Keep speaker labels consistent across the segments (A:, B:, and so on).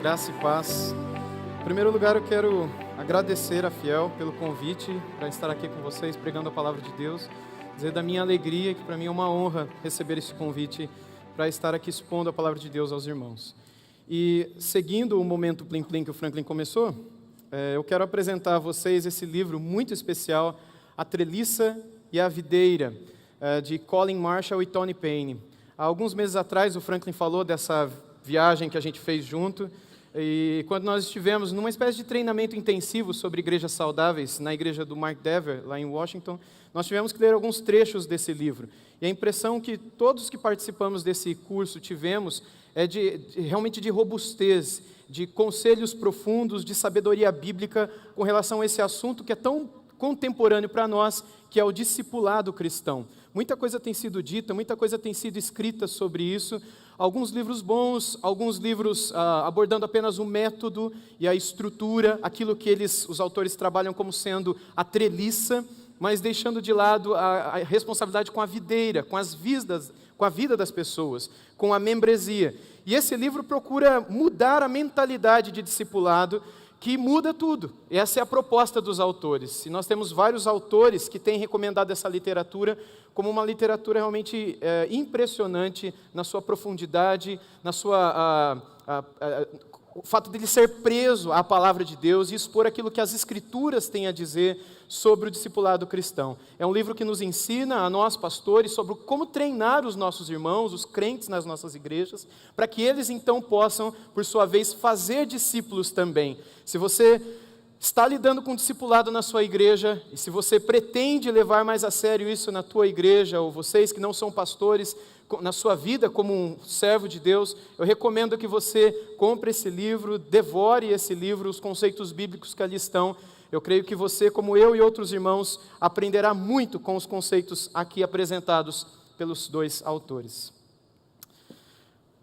A: Graça e paz. Em primeiro lugar, eu quero agradecer a Fiel pelo convite para estar aqui com vocês pregando a palavra de Deus. Dizer da minha alegria que para mim é uma honra receber esse convite para estar aqui expondo a palavra de Deus aos irmãos. E seguindo o momento Plim Plim que o Franklin começou, eu quero apresentar a vocês esse livro muito especial, A Treliça e a Videira, de Colin Marshall e Tony Payne. Há alguns meses atrás o Franklin falou dessa viagem que a gente fez junto, e quando nós estivemos numa espécie de treinamento intensivo sobre igrejas saudáveis, na igreja do Mark Dever, lá em Washington, nós tivemos que ler alguns trechos desse livro. E a impressão que todos que participamos desse curso tivemos é realmente de robustez, de conselhos profundos, de sabedoria bíblica com relação a esse assunto que é tão contemporâneo para nós, que é o discipulado cristão. Muita coisa tem sido dita, muita coisa tem sido escrita sobre isso. Alguns livros bons, alguns livros abordando apenas o método e a estrutura, aquilo que os autores trabalham como sendo a treliça, mas deixando de lado a responsabilidade com a videira, com a vida das pessoas, com a membresia. E esse livro procura mudar a mentalidade de discipulado, que muda tudo. Essa é a proposta dos autores. E nós temos vários autores que têm recomendado essa literatura como uma literatura realmente impressionante na sua profundidade, na sua o fato de ele ser preso à palavra de Deus e expor aquilo que as Escrituras têm a dizer sobre o discipulado cristão. É um livro que nos ensina, a nós pastores, sobre como treinar os nossos irmãos, os crentes nas nossas igrejas, para que eles então possam, por sua vez, fazer discípulos também. Se você está lidando com discipulado na sua igreja, e se você pretende levar mais a sério isso na tua igreja, ou vocês que não são pastores, na sua vida como um servo de Deus, eu recomendo que você compre esse livro, devore esse livro, os conceitos bíblicos que ali estão. Eu creio que você, como eu e outros irmãos, aprenderá muito com os conceitos aqui apresentados pelos dois autores.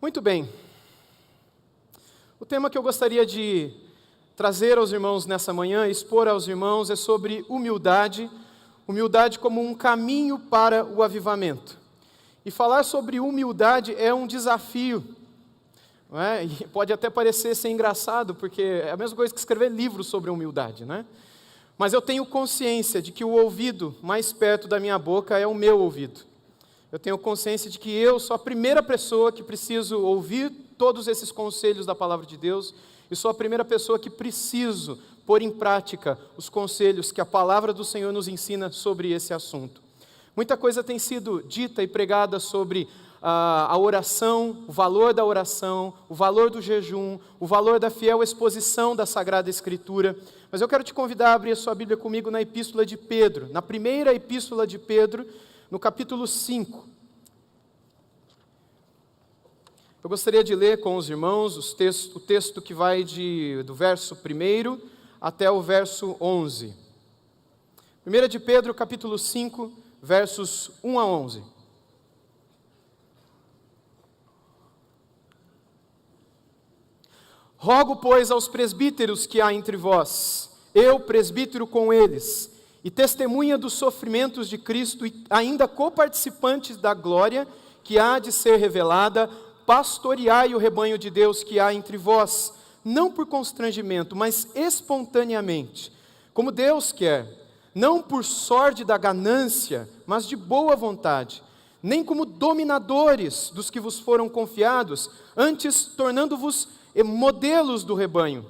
A: Muito bem. O tema que eu gostaria de trazer aos irmãos nessa manhã, expor aos irmãos, é sobre humildade, humildade como um caminho para o avivamento. E falar sobre humildade é um desafio, não é? E pode até parecer ser engraçado, porque é a mesma coisa que escrever livros sobre humildade, né? Mas eu tenho consciência de que o ouvido mais perto da minha boca é o meu ouvido. Eu tenho consciência de que eu sou a primeira pessoa que preciso ouvir todos esses conselhos da palavra de Deus, e sou a primeira pessoa que preciso pôr em prática os conselhos que a palavra do Senhor nos ensina sobre esse assunto. Muita coisa tem sido dita e pregada sobre a oração, o valor da oração, o valor do jejum, o valor da fiel exposição da Sagrada Escritura. Mas eu quero te convidar a abrir a sua Bíblia comigo na Epístola de Pedro, na primeira Epístola de Pedro, no capítulo 5. Eu gostaria de ler com os irmãos o texto que vai do verso 1 até o verso 11. 1 de Pedro, capítulo 5, versos 1 a 11. Rogo, pois, aos presbíteros que há entre vós, eu, presbítero com eles, e testemunha dos sofrimentos de Cristo, e ainda coparticipantes da glória que há de ser revelada, pastoreai o rebanho de Deus que há entre vós, não por constrangimento, mas espontaneamente, como Deus quer, não por sorte da ganância, mas de boa vontade, nem como dominadores dos que vos foram confiados, antes tornando-vos modelos do rebanho.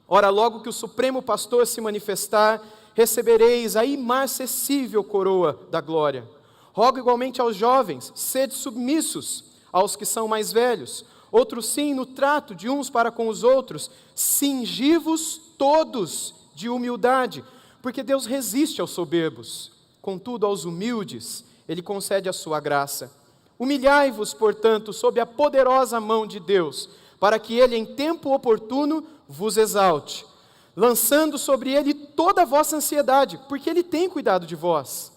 A: Ora, logo que o Supremo Pastor se manifestar, recebereis a imarcessível coroa da glória. Rogo igualmente aos jovens, sede submissos aos que são mais velhos, outros sim no trato de uns para com os outros, cingi-vos todos de humildade, porque Deus resiste aos soberbos, contudo aos humildes Ele concede a sua graça. Humilhai-vos, portanto, sob a poderosa mão de Deus, para que Ele em tempo oportuno vos exalte, lançando sobre Ele toda a vossa ansiedade, porque Ele tem cuidado de vós.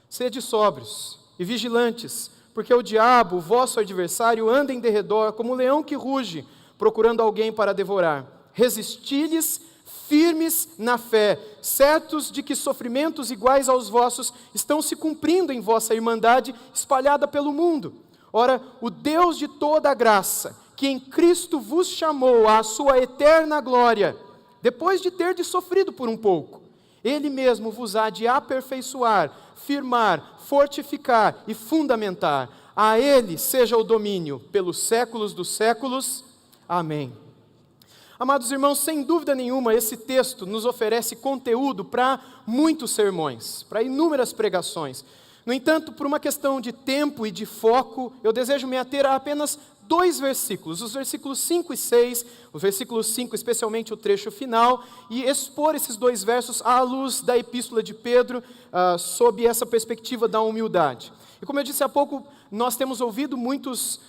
A: Sede sóbrios e vigilantes, porque o diabo, o vosso adversário, anda em derredor como um leão que ruge, procurando alguém para devorar. Resisti-lhes firmes na fé, certos de que sofrimentos iguais aos vossos estão se cumprindo em vossa irmandade espalhada pelo mundo. Ora, o Deus de toda a graça, que em Cristo vos chamou à sua eterna glória, depois de terdes sofrido por um pouco, Ele mesmo vos há de aperfeiçoar, firmar, fortificar e fundamentar. A Ele seja o domínio pelos séculos dos séculos. Amém. Amados irmãos, sem dúvida nenhuma, esse texto nos oferece conteúdo para muitos sermões, para inúmeras pregações. No entanto, por uma questão de tempo e de foco, eu desejo me ater a apenas 2 versículos, os versículos 5 e 6, o versículo 5, especialmente o trecho final, e expor esses 2 versos à luz da epístola de Pedro, sob essa perspectiva da humildade. E como eu disse há pouco, nós temos ouvido muitas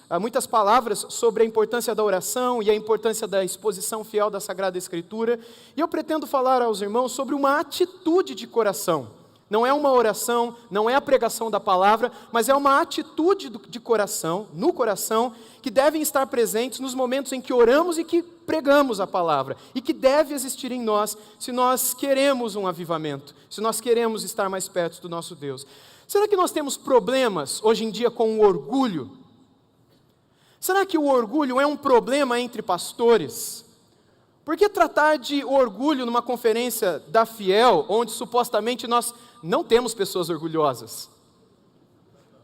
A: palavras sobre a importância da oração e a importância da exposição fiel da Sagrada Escritura, e eu pretendo falar aos irmãos sobre uma atitude de coração. Não é uma oração, não é a pregação da palavra, mas é uma atitude de coração, no coração, que devem estar presentes nos momentos em que oramos e que pregamos a palavra, e que deve existir em nós, se nós queremos um avivamento, se nós queremos estar mais perto do nosso Deus. Será que nós temos problemas hoje em dia com o orgulho? Será que o orgulho é um problema entre pastores? Por que tratar de orgulho numa conferência da Fiel, onde supostamente nós não temos pessoas orgulhosas?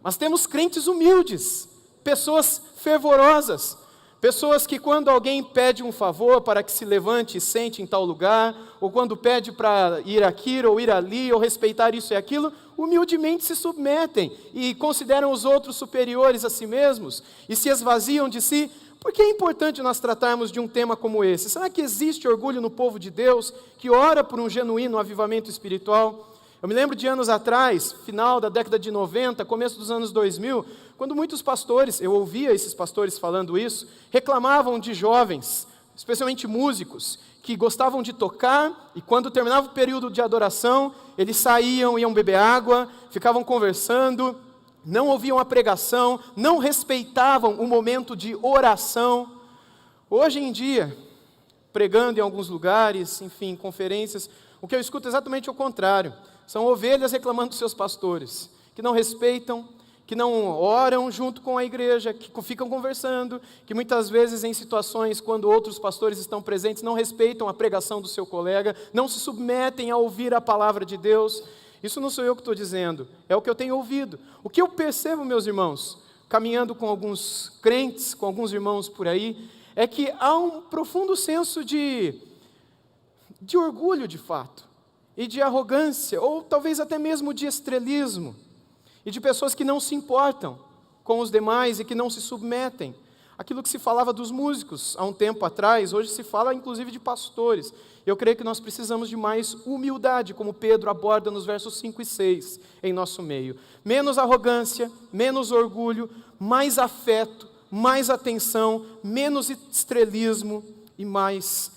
A: Mas temos crentes humildes, pessoas fervorosas, pessoas que quando alguém pede um favor para que se levante e sente em tal lugar, ou quando pede para ir aqui ou ir ali, ou respeitar isso e aquilo, humildemente se submetem e consideram os outros superiores a si mesmos e se esvaziam de si. Por que é importante nós tratarmos de um tema como esse? Será que existe orgulho no povo de Deus que ora por um genuíno avivamento espiritual? Eu me lembro de anos atrás, final da década de 90, começo dos anos 2000, quando muitos pastores, eu ouvia esses pastores falando isso, reclamavam de jovens, especialmente músicos, que gostavam de tocar e quando terminava o período de adoração, eles saíam, iam beber água, ficavam conversando, não ouviam a pregação, não respeitavam o momento de oração. Hoje em dia, pregando em alguns lugares, enfim, conferências, o que eu escuto é exatamente o contrário. São ovelhas reclamando dos seus pastores, que não respeitam, que não oram junto com a igreja, que ficam conversando, que muitas vezes em situações quando outros pastores estão presentes, não respeitam a pregação do seu colega, não se submetem a ouvir a palavra de Deus. Isso não sou eu que estou dizendo, é o que eu tenho ouvido. O que eu percebo, meus irmãos, caminhando com alguns crentes, com alguns irmãos por aí, é que há um profundo senso de orgulho de fato, e de arrogância, ou talvez até mesmo de estrelismo, e de pessoas que não se importam com os demais e que não se submetem. Aquilo que se falava dos músicos há um tempo atrás, hoje se fala inclusive de pastores. Eu creio que nós precisamos de mais humildade, como Pedro aborda nos versos 5 e 6 em nosso meio. Menos arrogância, menos orgulho, mais afeto, mais atenção, menos estrelismo e mais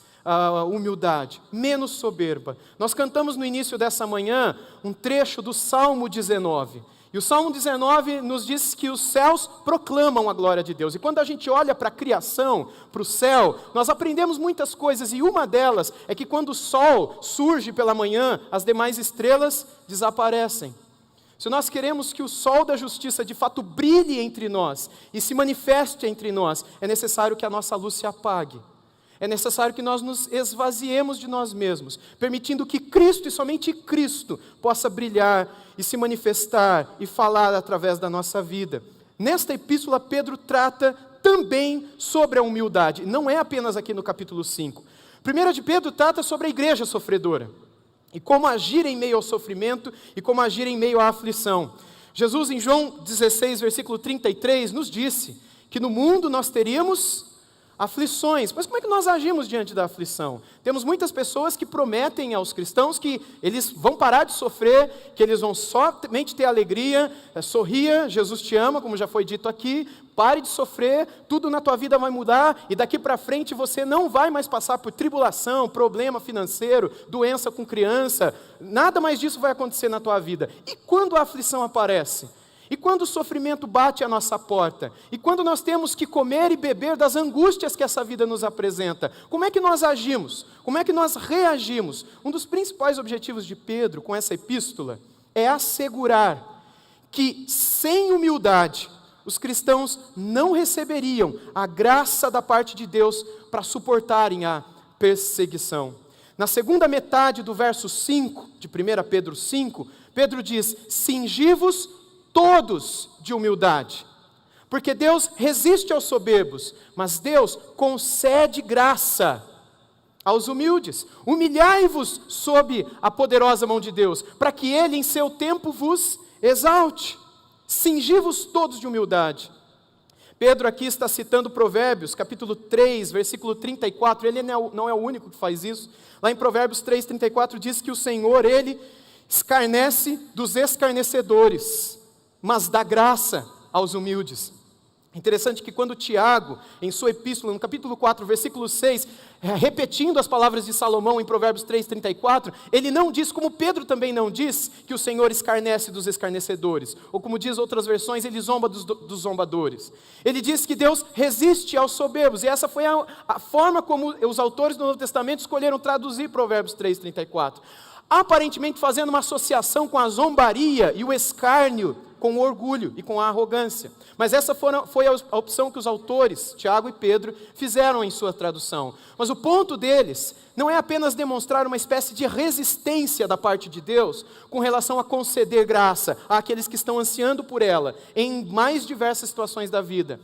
A: humildade, menos soberba. Nós cantamos no início dessa manhã um trecho do Salmo 19. E o Salmo 19 nos diz que os céus proclamam a glória de Deus. E quando a gente olha para a criação, para o céu, nós aprendemos muitas coisas. E uma delas é que quando o sol surge pela manhã, as demais estrelas desaparecem. Se nós queremos que o sol da justiça de fato brilhe entre nós e se manifeste entre nós, é necessário que a nossa luz se apague. É necessário que nós nos esvaziemos de nós mesmos, permitindo que Cristo e somente Cristo possa brilhar e se manifestar e falar através da nossa vida. Nesta epístola, Pedro trata também sobre a humildade, não é apenas aqui no capítulo 5. 1 de Pedro trata sobre a igreja sofredora, e como agir em meio ao sofrimento e como agir em meio à aflição. Jesus, em João 16, versículo 33, nos disse que no mundo nós teríamos aflições. Mas como é que nós agimos diante da aflição? Temos muitas pessoas que prometem aos cristãos que eles vão parar de sofrer, que eles vão somente ter alegria, sorria, Jesus te ama, como já foi dito aqui, pare de sofrer, tudo na tua vida vai mudar, e daqui para frente você não vai mais passar por tribulação, problema financeiro, doença com criança, nada mais disso vai acontecer na tua vida. E quando a aflição aparece? E quando o sofrimento bate à nossa porta? E quando nós temos que comer e beber das angústias que essa vida nos apresenta? Como é que nós agimos? Como é que nós reagimos? Um dos principais objetivos de Pedro com essa epístola é assegurar que sem humildade os cristãos não receberiam a graça da parte de Deus para suportarem a perseguição. Na segunda metade do verso 5, de 1 Pedro 5, Pedro diz: cingi-vos todos de humildade, porque Deus resiste aos soberbos, mas Deus concede graça aos humildes. Humilhai-vos sob a poderosa mão de Deus, para que Ele em seu tempo vos exalte. Cingi-vos todos de humildade. Pedro aqui está citando Provérbios, capítulo 3, versículo 34, ele não é o único que faz isso. Lá em Provérbios 3, 34 diz que o Senhor, Ele escarnece dos escarnecedores, mas dá graça aos humildes. Interessante que quando Tiago, em sua epístola, no capítulo 4, versículo 6, repetindo as palavras de Salomão em Provérbios 3, 34, ele não diz, como Pedro também não diz, que o Senhor escarnece dos escarnecedores, ou como diz outras versões, ele zomba dos zombadores. Ele diz que Deus resiste aos soberbos, e essa foi a forma como os autores do Novo Testamento escolheram traduzir Provérbios 3, 34. Aparentemente fazendo uma associação com a zombaria e o escárnio, com o orgulho e com a arrogância. Mas essa foi a opção que os autores, Tiago e Pedro, fizeram em sua tradução. Mas o ponto deles não é apenas demonstrar uma espécie de resistência da parte de Deus com relação a conceder graça àqueles que estão ansiando por ela em mais diversas situações da vida.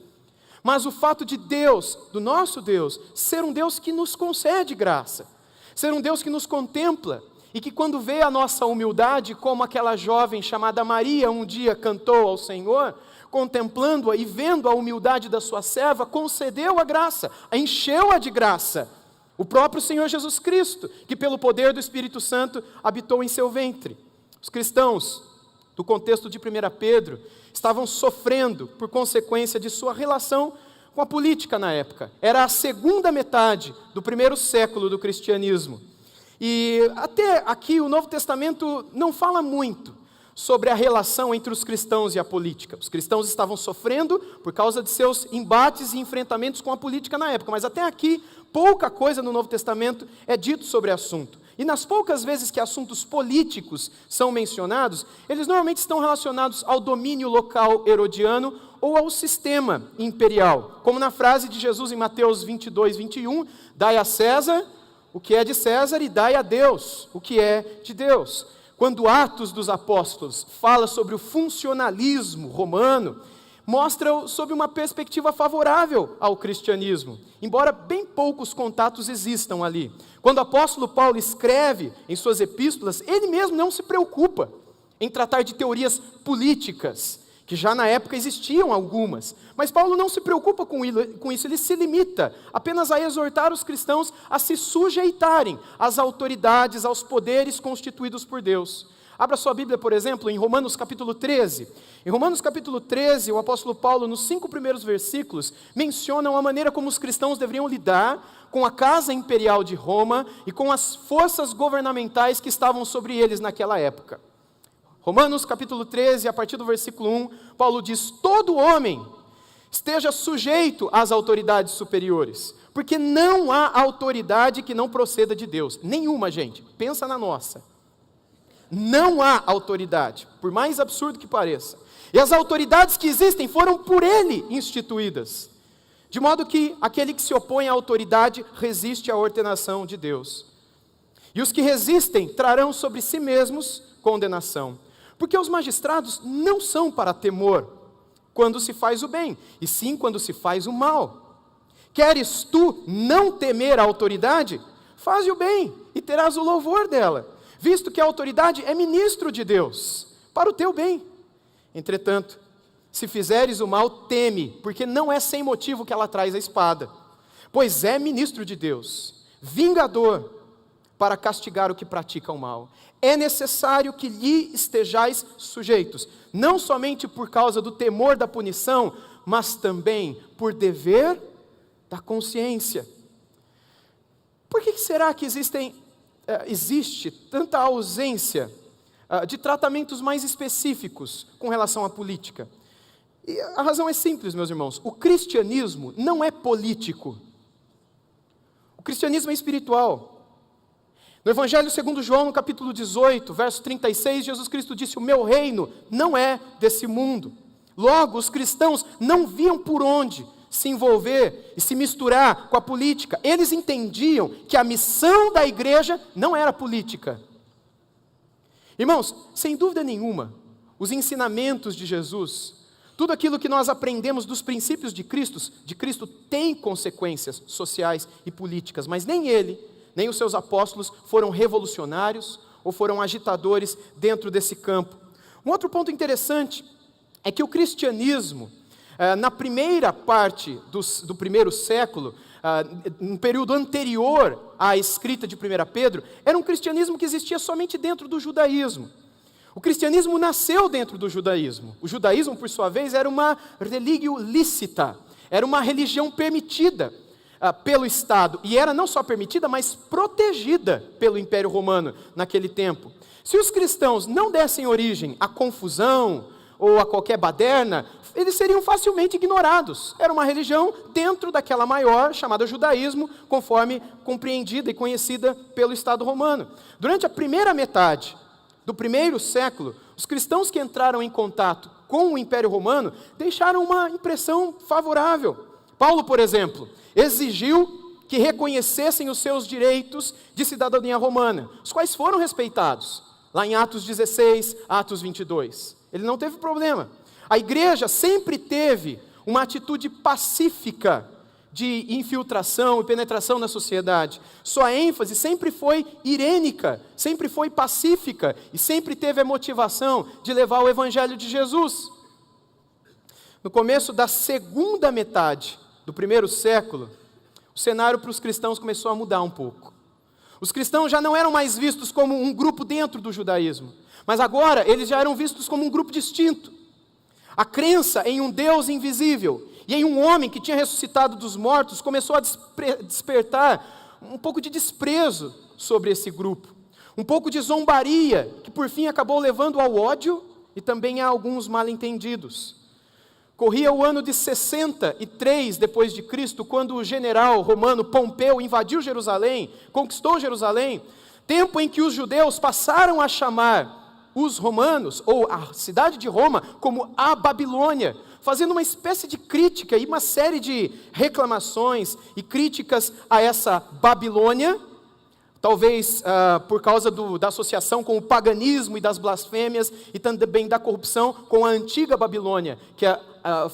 A: Mas o fato de Deus, do nosso Deus, ser um Deus que nos concede graça, ser um Deus que nos contempla, e que quando vê a nossa humildade, como aquela jovem chamada Maria um dia cantou ao Senhor, contemplando-a e vendo a humildade da sua serva, concedeu a graça, a encheu-a de graça. O próprio Senhor Jesus Cristo, que pelo poder do Espírito Santo habitou em seu ventre. Os cristãos, do contexto de 1 Pedro, estavam sofrendo por consequência de sua relação com a política na época. Era a segunda metade do primeiro século do cristianismo. E até aqui o Novo Testamento não fala muito sobre a relação entre os cristãos e a política. Os cristãos estavam sofrendo por causa de seus embates e enfrentamentos com a política na época, mas até aqui pouca coisa no Novo Testamento é dito sobre o assunto. E nas poucas vezes que assuntos políticos são mencionados, eles normalmente estão relacionados ao domínio local herodiano ou ao sistema imperial, como na frase de Jesus em Mateus 22, 21, dai a César o que é de César e dai a Deus o que é de Deus. Quando Atos dos Apóstolos fala sobre o funcionalismo romano, mostra sob uma perspectiva favorável ao cristianismo, embora bem poucos contatos existam ali. Quando o apóstolo Paulo escreve em suas epístolas, ele mesmo não se preocupa em tratar de teorias políticas, que já na época existiam algumas, mas Paulo não se preocupa com isso, ele se limita apenas a exortar os cristãos a se sujeitarem às autoridades, aos poderes constituídos por Deus. Abra sua Bíblia, por exemplo, em Romanos capítulo 13. Em Romanos capítulo 13, o apóstolo Paulo, nos 5 primeiros versículos, menciona a maneira como os cristãos deveriam lidar com a casa imperial de Roma e com as forças governamentais que estavam sobre eles naquela época. Romanos capítulo 13, a partir do versículo 1, Paulo diz: todo homem esteja sujeito às autoridades superiores, porque não há autoridade que não proceda de Deus. Nenhuma, gente. Pensa na nossa. Não há autoridade, por mais absurdo que pareça. E as autoridades que existem foram por Ele instituídas. De modo que aquele que se opõe à autoridade resiste à ordenação de Deus. E os que resistem trarão sobre si mesmos condenação. Porque os magistrados não são para temor quando se faz o bem, e sim quando se faz o mal. Queres tu não temer a autoridade? Faze o bem e terás o louvor dela, visto que a autoridade é ministro de Deus, para o teu bem. Entretanto, se fizeres o mal, teme, porque não é sem motivo que ela traz a espada, pois é ministro de Deus, vingador, para castigar o que pratica o mal. É necessário que lhe estejais sujeitos, não somente por causa do temor da punição, mas também por dever da consciência. Por que será que existe tanta ausência de tratamentos mais específicos com relação à política? E a razão é simples, meus irmãos. O cristianismo não é político. O cristianismo é espiritual. No Evangelho segundo João, no capítulo 18, verso 36, Jesus Cristo disse: o meu reino não é desse mundo. Logo, os cristãos não viam por onde se envolver e se misturar com a política. Eles entendiam que a missão da igreja não era política. Irmãos, sem dúvida nenhuma, os ensinamentos de Jesus, tudo aquilo que nós aprendemos dos princípios de Cristo tem consequências sociais e políticas, mas nem ele, nem os seus apóstolos foram revolucionários ou foram agitadores dentro desse campo. Um outro ponto interessante é que o cristianismo, na primeira parte do primeiro século, no período anterior à escrita de 1 Pedro, era um cristianismo que existia somente dentro do judaísmo. O cristianismo nasceu dentro do judaísmo. O judaísmo, por sua vez, era uma religio lícita, era uma religião permitida pelo Estado, e era não só permitida, mas protegida pelo Império Romano naquele tempo. Se os cristãos não dessem origem à confusão ou a qualquer baderna, eles seriam facilmente ignorados. Era uma religião dentro daquela maior, chamada judaísmo, conforme compreendida e conhecida pelo Estado romano. Durante a primeira metade do primeiro século, os cristãos que entraram em contato com o Império Romano deixaram uma impressão favorável. Paulo, por exemplo, exigiu que reconhecessem os seus direitos de cidadania romana, os quais foram respeitados, lá em Atos 16, Atos 22. Ele não teve problema. A igreja sempre teve uma atitude pacífica de infiltração e penetração na sociedade. Sua ênfase sempre foi irênica, sempre foi pacífica e sempre teve a motivação de levar o evangelho de Jesus. No começo da segunda metade do primeiro século, o cenário para os cristãos começou a mudar um pouco. Os cristãos já não eram mais vistos como um grupo dentro do judaísmo, mas agora eles já eram vistos como um grupo distinto. A crença em um Deus invisível e em um homem que tinha ressuscitado dos mortos começou a despertar um pouco de desprezo sobre esse grupo, um pouco de zombaria, que por fim acabou levando ao ódio e também a alguns mal-entendidos. Corria o ano de 63 depois de Cristo, quando o general romano Pompeu invadiu Jerusalém, conquistou Jerusalém, tempo em que os judeus passaram a chamar os romanos, ou a cidade de Roma, como a Babilônia, fazendo uma espécie de crítica e uma série de reclamações e críticas a essa Babilônia, talvez por causa da associação com o paganismo e das blasfêmias, e também da corrupção com a antiga Babilônia, que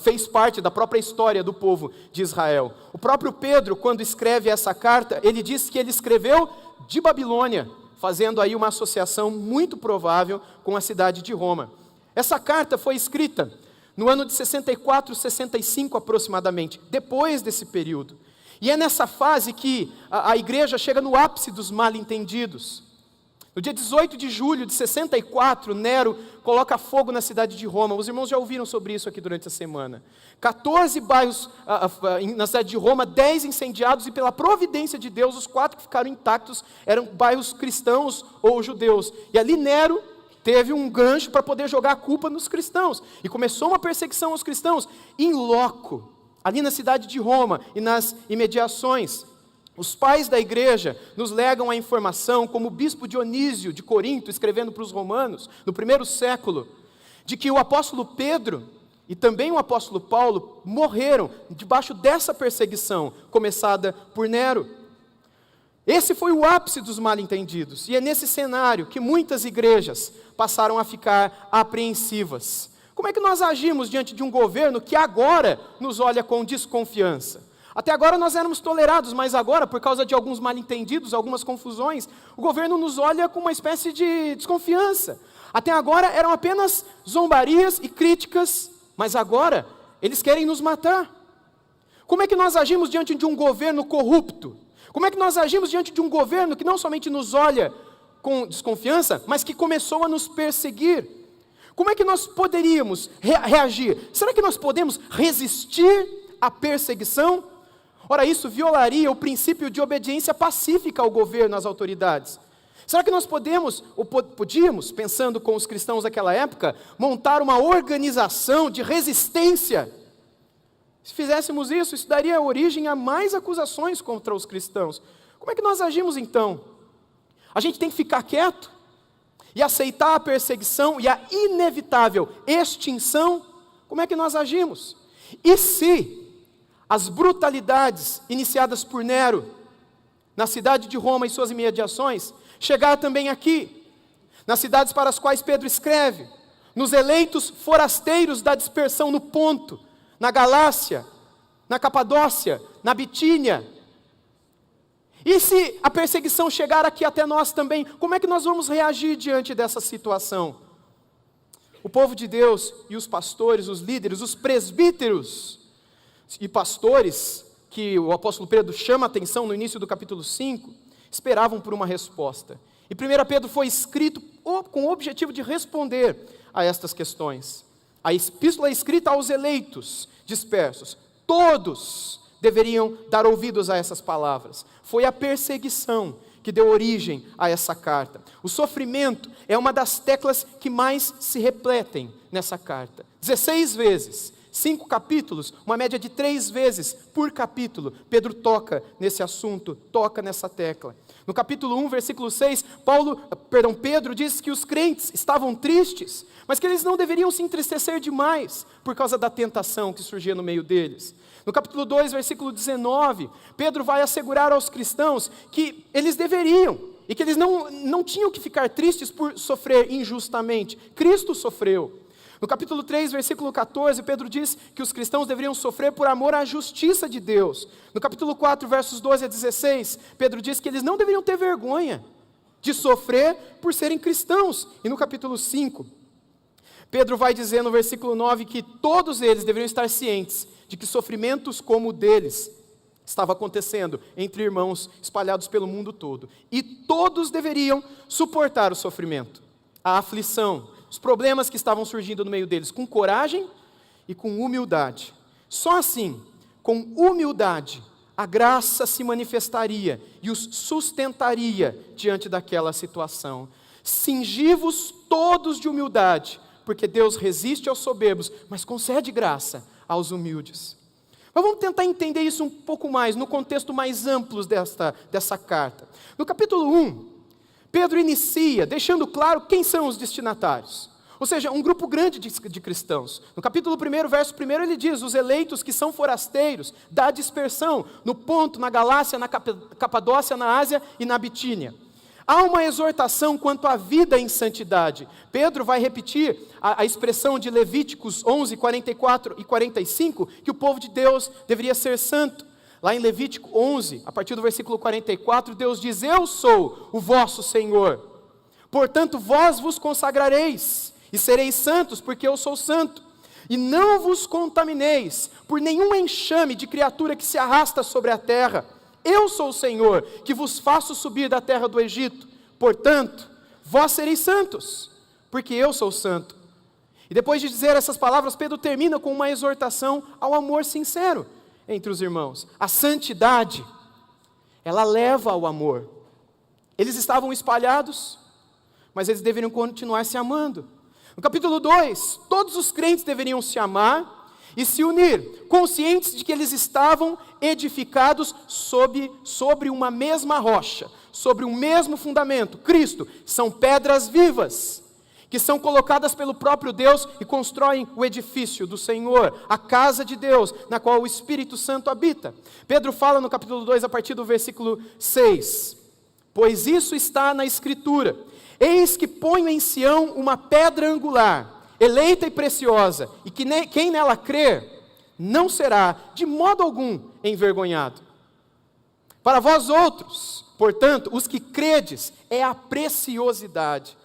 A: fez parte da própria história do povo de Israel. O próprio Pedro, quando escreve essa carta, ele diz que ele escreveu de Babilônia, fazendo aí uma associação muito provável com a cidade de Roma. Essa carta foi escrita no ano de 64, 65 aproximadamente, depois desse período. E é nessa fase que a igreja chega no ápice dos mal-entendidos. No dia 18 de julho de 64, Nero coloca fogo na cidade de Roma. Os irmãos já ouviram sobre isso aqui durante a semana. 14 bairros na cidade de Roma, 10 incendiados, e pela providência de Deus, os 4 que ficaram intactos eram bairros cristãos ou judeus. E ali Nero teve um gancho para poder jogar a culpa nos cristãos. E começou uma perseguição aos cristãos in loco, ali na cidade de Roma e nas imediações. Os pais da igreja nos legam a informação, como o bispo Dionísio de Corinto, escrevendo para os romanos, no primeiro século, de que o apóstolo Pedro e também o apóstolo Paulo morreram debaixo dessa perseguição, começada por Nero. Esse foi o ápice dos mal-entendidos, e é nesse cenário que muitas igrejas passaram a ficar apreensivas. Como é que nós agimos diante de um governo que agora nos olha com desconfiança? Até agora nós éramos tolerados, mas agora, por causa de alguns mal-entendidos, algumas confusões, o governo nos olha com uma espécie de desconfiança. Até agora eram apenas zombarias e críticas, mas agora eles querem nos matar. Como é que nós agimos diante de um governo corrupto? Como é que nós agimos diante de um governo que não somente nos olha com desconfiança, mas que começou a nos perseguir? Como é que nós poderíamos reagir? Será que nós podemos resistir à perseguição? Ora, isso violaria o princípio de obediência pacífica ao governo, às autoridades. Será que nós podíamos, pensando com os cristãos daquela época, montar uma organização de resistência? Se fizéssemos isso, isso daria origem a mais acusações contra os cristãos. Como é que nós agimos então? A gente tem que ficar quieto e aceitar a perseguição e a inevitável extinção como é que nós agimos? E se as brutalidades iniciadas por Nero na cidade de Roma e suas imediações chegar também aqui, nas cidades para as quais Pedro escreve, nos eleitos forasteiros da dispersão no Ponto, na Galácia, na Capadócia, na Bitínia? E se a perseguição chegar aqui até nós também, como é que nós vamos reagir diante dessa situação? O povo de Deus e os pastores, os líderes, os presbíteros e pastores, que o apóstolo Pedro chama a atenção no início do capítulo 5, esperavam por uma resposta. E 1 Pedro foi escrito com o objetivo de responder a estas questões. A epístola é escrita aos eleitos dispersos. Todos deveriam dar ouvidos a essas palavras. Foi a perseguição que deu origem a essa carta. O sofrimento é uma das teclas que mais se repletem nessa carta. 16 vezes, 5 capítulos, uma média de 3 vezes por capítulo, Pedro toca nesse assunto, toca nessa tecla. No capítulo 1, versículo 6, Pedro diz que os crentes estavam tristes, mas que eles não deveriam se entristecer demais por causa da tentação que surgia no meio deles. No capítulo 2, versículo 19, Pedro vai assegurar aos cristãos que eles deveriam, e que eles não tinham que ficar tristes por sofrer injustamente. Cristo sofreu. No capítulo 3, versículo 14, Pedro diz que os cristãos deveriam sofrer por amor à justiça de Deus. No capítulo 4, versos 12 a 16, Pedro diz que eles não deveriam ter vergonha de sofrer por serem cristãos. E no capítulo 5, Pedro vai dizer no versículo 9 que todos eles deveriam estar cientes de que sofrimentos como o deles estava acontecendo entre irmãos espalhados pelo mundo todo. E todos deveriam suportar o sofrimento, a aflição, os problemas que estavam surgindo no meio deles, com coragem e com humildade. Só assim, com humildade, a graça se manifestaria e os sustentaria diante daquela situação. Cingi-vos todos de humildade, porque Deus resiste aos soberbos, mas concede graça aos humildes. Mas vamos tentar entender isso um pouco mais, no contexto mais amplo dessa carta. No capítulo 1, Pedro inicia deixando claro quem são os destinatários. Ou seja, um grupo grande de cristãos. No capítulo 1, verso 1, ele diz: os eleitos que são forasteiros da dispersão, no Ponto, na Galácia, na Capadócia, na Ásia e na Bitínia. Há uma exortação quanto à vida em santidade. Pedro vai repetir a expressão de Levíticos 11, 44 e 45, que o povo de Deus deveria ser santo. Lá em Levítico 11, a partir do versículo 44, Deus diz: eu sou o vosso Senhor. Portanto, vós vos consagrareis e sereis santos, porque eu sou santo. E não vos contamineis por nenhum enxame de criatura que se arrasta sobre a terra. Eu sou o Senhor, que vos faço subir da terra do Egito. Portanto, vós sereis santos, porque eu sou santo. E depois de dizer essas palavras, Pedro termina com uma exortação ao amor sincero entre os irmãos. A santidade, ela leva ao amor. Eles estavam espalhados, mas eles deveriam continuar se amando. No capítulo 2, todos os crentes deveriam se amar e se unir, conscientes de que eles estavam edificados sobre uma mesma rocha, sobre um mesmo fundamento, Cristo. São pedras vivas, que são colocadas pelo próprio Deus e constroem o edifício do Senhor, a casa de Deus, na qual o Espírito Santo habita. Pedro fala no capítulo 2, a partir do versículo 6, pois isso está na Escritura: eis que ponho em Sião uma pedra angular, eleita e preciosa, e que quem nela crer, não será de modo algum envergonhado. Para vós outros, portanto, os que credes, é a preciosidade.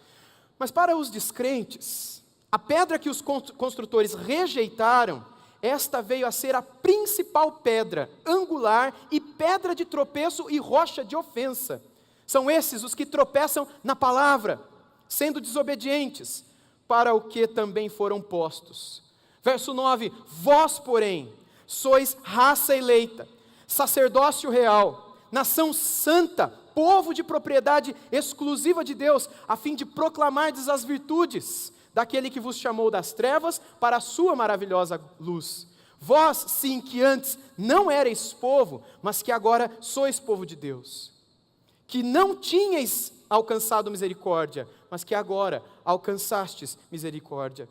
A: Mas para os descrentes, a pedra que os construtores rejeitaram, esta veio a ser a principal pedra angular e pedra de tropeço e rocha de ofensa. São esses os que tropeçam na palavra, sendo desobedientes, para o que também foram postos. Verso 9, vós, porém, sois raça eleita, sacerdócio real, nação santa, povo de propriedade exclusiva de Deus, a fim de proclamardes as virtudes daquele que vos chamou das trevas para a sua maravilhosa luz. Vós, sim, que antes não erais povo, mas que agora sois povo de Deus, que não tinhais alcançado misericórdia, mas que agora alcançastes misericórdia.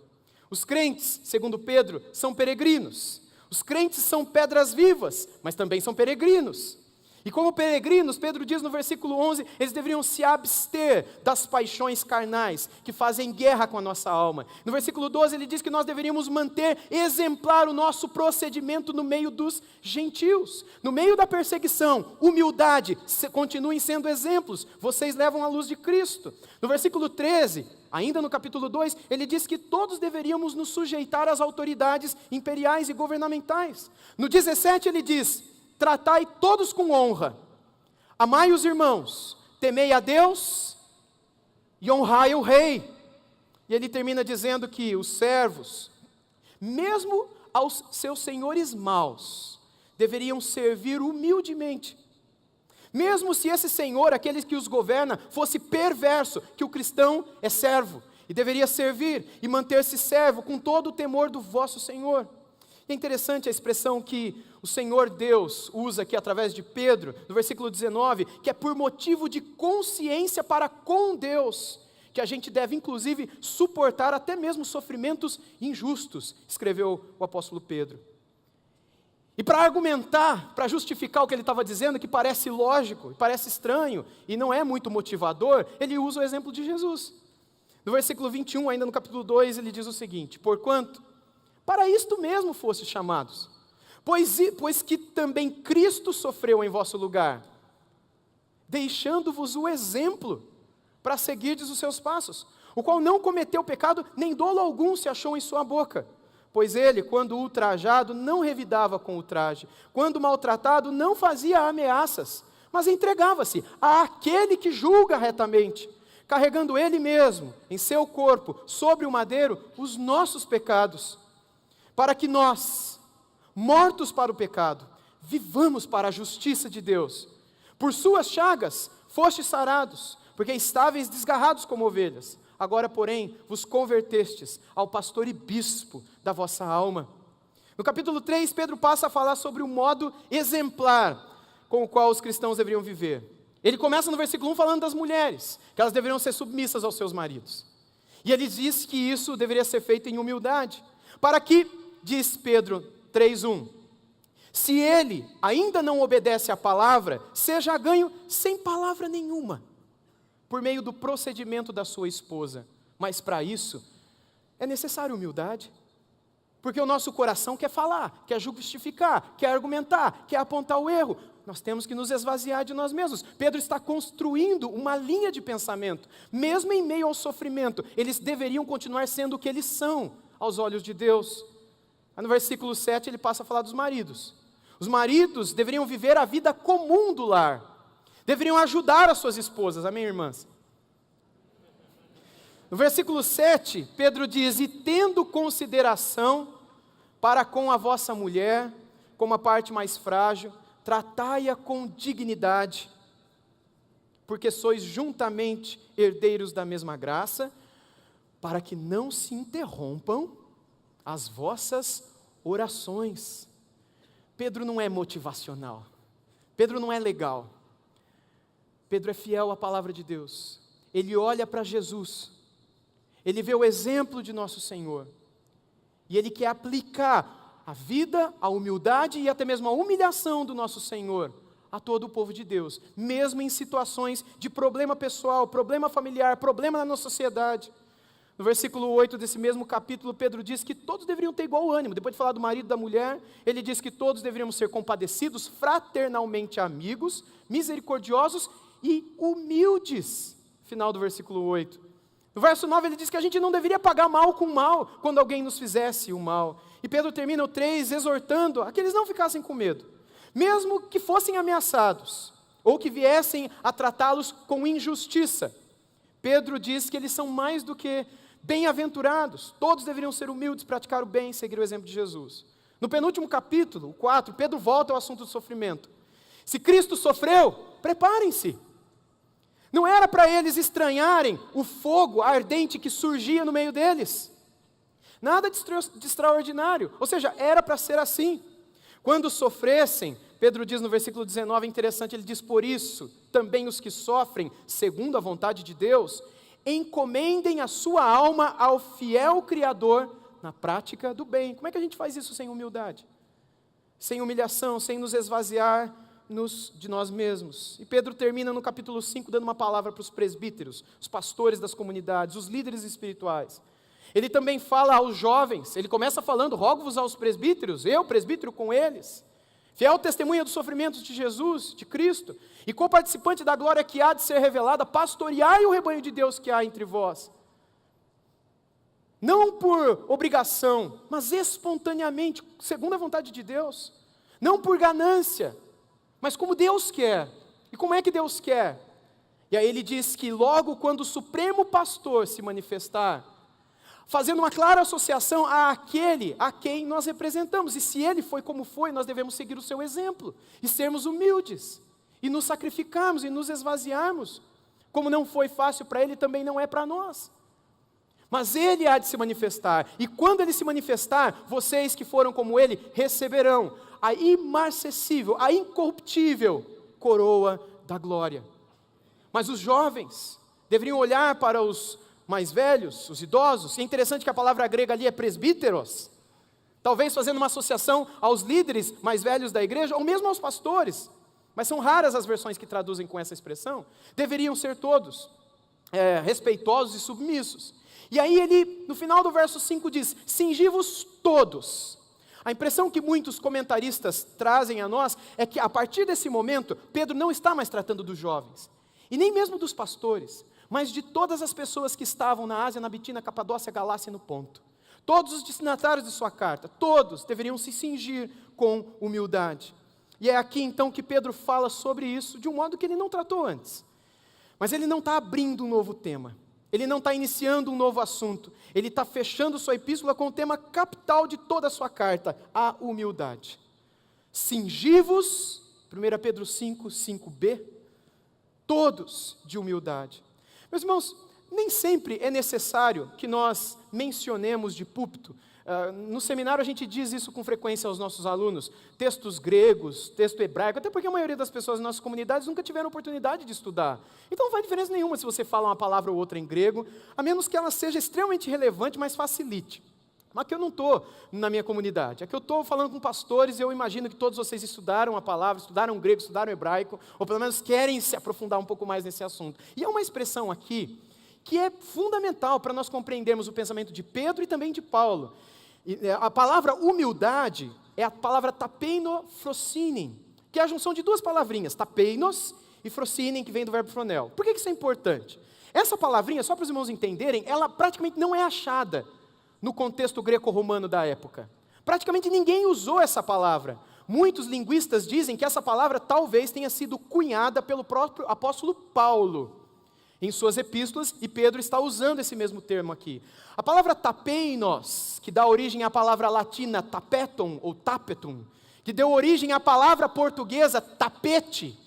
A: Os crentes, segundo Pedro, são peregrinos. Os crentes são pedras vivas, mas também são peregrinos. E como peregrinos, Pedro diz no versículo 11, eles deveriam se abster das paixões carnais que fazem guerra com a nossa alma. No versículo 12 ele diz que nós deveríamos manter exemplar o nosso procedimento no meio dos gentios. No meio da perseguição, humildade, continuem sendo exemplos, vocês levam a luz de Cristo. No versículo 13, ainda no capítulo 2, ele diz que todos deveríamos nos sujeitar às autoridades imperiais e governamentais. No 17 ele diz: tratai todos com honra, amai os irmãos, temei a Deus e honrai o rei. E ele termina dizendo que os servos, mesmo aos seus senhores maus, deveriam servir humildemente. Mesmo se esse senhor, aquele que os governa, fosse perverso, que o cristão é servo e deveria servir e manter-se servo com todo o temor do vosso Senhor. É interessante a expressão que o Senhor Deus usa aqui através de Pedro, no versículo 19, que é por motivo de consciência para com Deus, que a gente deve inclusive suportar até mesmo sofrimentos injustos, escreveu o apóstolo Pedro. E para argumentar, para justificar o que ele estava dizendo, que parece lógico, parece estranho e não é muito motivador, ele usa o exemplo de Jesus. No versículo 21, ainda no capítulo 2, ele diz o seguinte: porquanto para isto mesmo fostes chamados, pois que também Cristo sofreu em vosso lugar, deixando-vos o exemplo para seguirdes os seus passos, o qual não cometeu pecado, nem dolo algum se achou em sua boca. Pois ele, quando ultrajado, não revidava com ultraje, quando maltratado, não fazia ameaças, mas entregava-se àquele que julga retamente, carregando ele mesmo, em seu corpo, sobre o madeiro, os nossos pecados, para que nós, mortos para o pecado, vivamos para a justiça de Deus. Por suas chagas fostes sarados, porque estáveis desgarrados como ovelhas. Agora, porém, vos convertestes ao pastor e bispo da vossa alma. No capítulo 3, Pedro passa a falar sobre o modo exemplar com o qual os cristãos deveriam viver. Ele começa no versículo 1 falando das mulheres, que elas deveriam ser submissas aos seus maridos. E ele diz que isso deveria ser feito em humildade, para que, diz Pedro 3:1, se ele ainda não obedece à palavra, seja ganho sem palavra nenhuma, por meio do procedimento da sua esposa. Mas para isso, é necessária humildade, porque o nosso coração quer falar, quer justificar, quer argumentar, quer apontar o erro. Nós temos que nos esvaziar de nós mesmos. Pedro está construindo uma linha de pensamento, mesmo em meio ao sofrimento, eles deveriam continuar sendo o que eles são, aos olhos de Deus. Aí no versículo 7 ele passa a falar dos maridos. Os maridos deveriam viver a vida comum do lar, deveriam ajudar as suas esposas, amém, irmãs? No versículo 7, Pedro diz: e tendo consideração para com a vossa mulher, como a parte mais frágil, tratai-a com dignidade, porque sois juntamente herdeiros da mesma graça, para que não se interrompam as vossas orações. Pedro não é motivacional, Pedro não é legal, Pedro é fiel à palavra de Deus. Ele olha para Jesus, ele vê o exemplo de nosso Senhor, e ele quer aplicar a vida, a humildade e até mesmo a humilhação do nosso Senhor a todo o povo de Deus, mesmo em situações de problema pessoal, problema familiar, problema na nossa sociedade. No versículo 8 desse mesmo capítulo, Pedro diz que todos deveriam ter igual ânimo. Depois de falar do marido e da mulher, ele diz que todos deveríamos ser compadecidos, fraternalmente amigos, misericordiosos e humildes. Final do versículo 8. No verso 9 ele diz que a gente não deveria pagar mal com mal, quando alguém nos fizesse o mal. E Pedro termina o 3 exortando a que eles não ficassem com medo, mesmo que fossem ameaçados, ou que viessem a tratá-los com injustiça. Pedro diz que eles são mais do que bem-aventurados, todos deveriam ser humildes, praticar o bem e seguir o exemplo de Jesus. No penúltimo capítulo, o 4, Pedro volta ao assunto do sofrimento. Se Cristo sofreu, preparem-se. Não era para eles estranharem o fogo ardente que surgia no meio deles. Nada de extraordinário, ou seja, era para ser assim. Quando sofressem, Pedro diz no versículo 19, é interessante, ele diz: por isso, também os que sofrem, segundo a vontade de Deus, encomendem a sua alma ao fiel Criador na prática do bem. Como é que a gente faz isso sem humildade? Sem humilhação, sem nos esvaziar de nós mesmos. E Pedro termina no capítulo 5 dando uma palavra para os presbíteros, os pastores das comunidades, os líderes espirituais. Ele também fala aos jovens, ele começa falando: rogo-vos aos presbíteros, eu, presbítero, com eles, fiel testemunha dos sofrimentos de Jesus, de Cristo, e coparticipante da glória que há de ser revelada, pastoreai o rebanho de Deus que há entre vós. Não por obrigação, mas espontaneamente, segundo a vontade de Deus. Não por ganância, mas como Deus quer. E como é que Deus quer? E aí ele diz que logo quando o Supremo Pastor se manifestar, fazendo uma clara associação àquele a quem nós representamos. E se ele foi como foi, nós devemos seguir o seu exemplo, e sermos humildes, e nos sacrificarmos, e nos esvaziarmos. Como não foi fácil para ele, também não é para nós. Mas ele há de se manifestar, e quando ele se manifestar, vocês que foram como ele, receberão a imarcessível, a incorruptível coroa da glória. Mas os jovens deveriam olhar para os mais velhos, os idosos. E é interessante que a palavra grega ali é presbíteros, talvez fazendo uma associação aos líderes mais velhos da igreja, ou mesmo aos pastores, mas são raras as versões que traduzem com essa expressão. Deveriam ser todos respeitosos e submissos. E aí ele, no final do verso 5 diz: cingi-vos todos. A impressão que muitos comentaristas trazem a nós é que a partir desse momento, Pedro não está mais tratando dos jovens, e nem mesmo dos pastores, mas de todas as pessoas que estavam na Ásia, na Bitínia, Capadócia, Galácia e no Ponto. Todos os destinatários de sua carta, todos deveriam se cingir com humildade. E é aqui então que Pedro fala sobre isso de um modo que ele não tratou antes. Mas ele não está abrindo um novo tema. Ele não está iniciando um novo assunto. Ele está fechando sua epístola com o tema capital de toda a sua carta, a humildade. Cingi-vos, 1 Pedro 5, 5b, todos de humildade. Meus irmãos, nem sempre é necessário que nós mencionemos de púlpito. No seminário a gente diz isso com frequência aos nossos alunos, textos gregos, texto hebraico, até porque a maioria das pessoas nas nossas comunidades nunca tiveram oportunidade de estudar. Então não faz diferença nenhuma se você fala uma palavra ou outra em grego, a menos que ela seja extremamente relevante, mas facilite. Mas aqui eu não estou na minha comunidade, aqui eu estou falando com pastores e eu imagino que todos vocês estudaram a palavra, estudaram grego, estudaram hebraico, ou pelo menos querem se aprofundar um pouco mais nesse assunto. E é uma expressão aqui que é fundamental para nós compreendermos o pensamento de Pedro e também de Paulo. A palavra humildade é a palavra tapeino frosinen, que é a junção de duas palavrinhas, tapeinos e frosinen, que vem do verbo fronel. Por que isso é importante? Essa palavrinha, só para os irmãos entenderem, ela praticamente não é achada no contexto greco-romano da época. Praticamente ninguém usou essa palavra. Muitos linguistas dizem que essa palavra talvez tenha sido cunhada pelo próprio apóstolo Paulo em suas epístolas, e Pedro está usando esse mesmo termo aqui. A palavra tapeinos, que dá origem à palavra latina tapetum ou tapetum, que deu origem à palavra portuguesa tapete.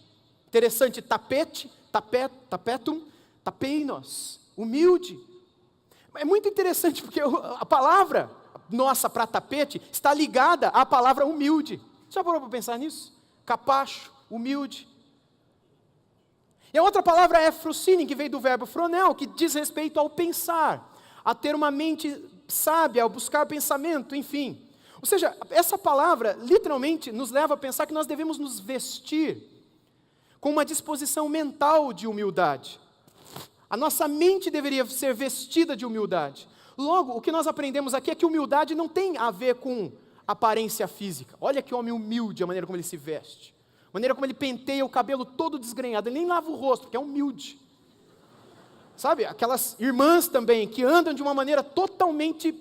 A: Interessante, tapete, tapetum, tapeinos, humilde. É muito interessante porque a palavra nossa para tapete está ligada à palavra humilde. Já parou para pensar nisso? Capacho, humilde. E a outra palavra é frosinen, que veio do verbo fronel, que diz respeito ao pensar, a ter uma mente sábia, ao buscar pensamento, enfim. Ou seja, essa palavra literalmente nos leva a pensar que nós devemos nos vestir com uma disposição mental de humildade. A nossa mente deveria ser vestida de humildade. Logo, o que nós aprendemos aqui é que humildade não tem a ver com aparência física. Olha que homem humilde, a maneira como ele se veste. A maneira como ele penteia o cabelo todo desgrenhado, ele nem lava o rosto, porque é humilde. Sabe, aquelas irmãs também, que andam de uma maneira totalmente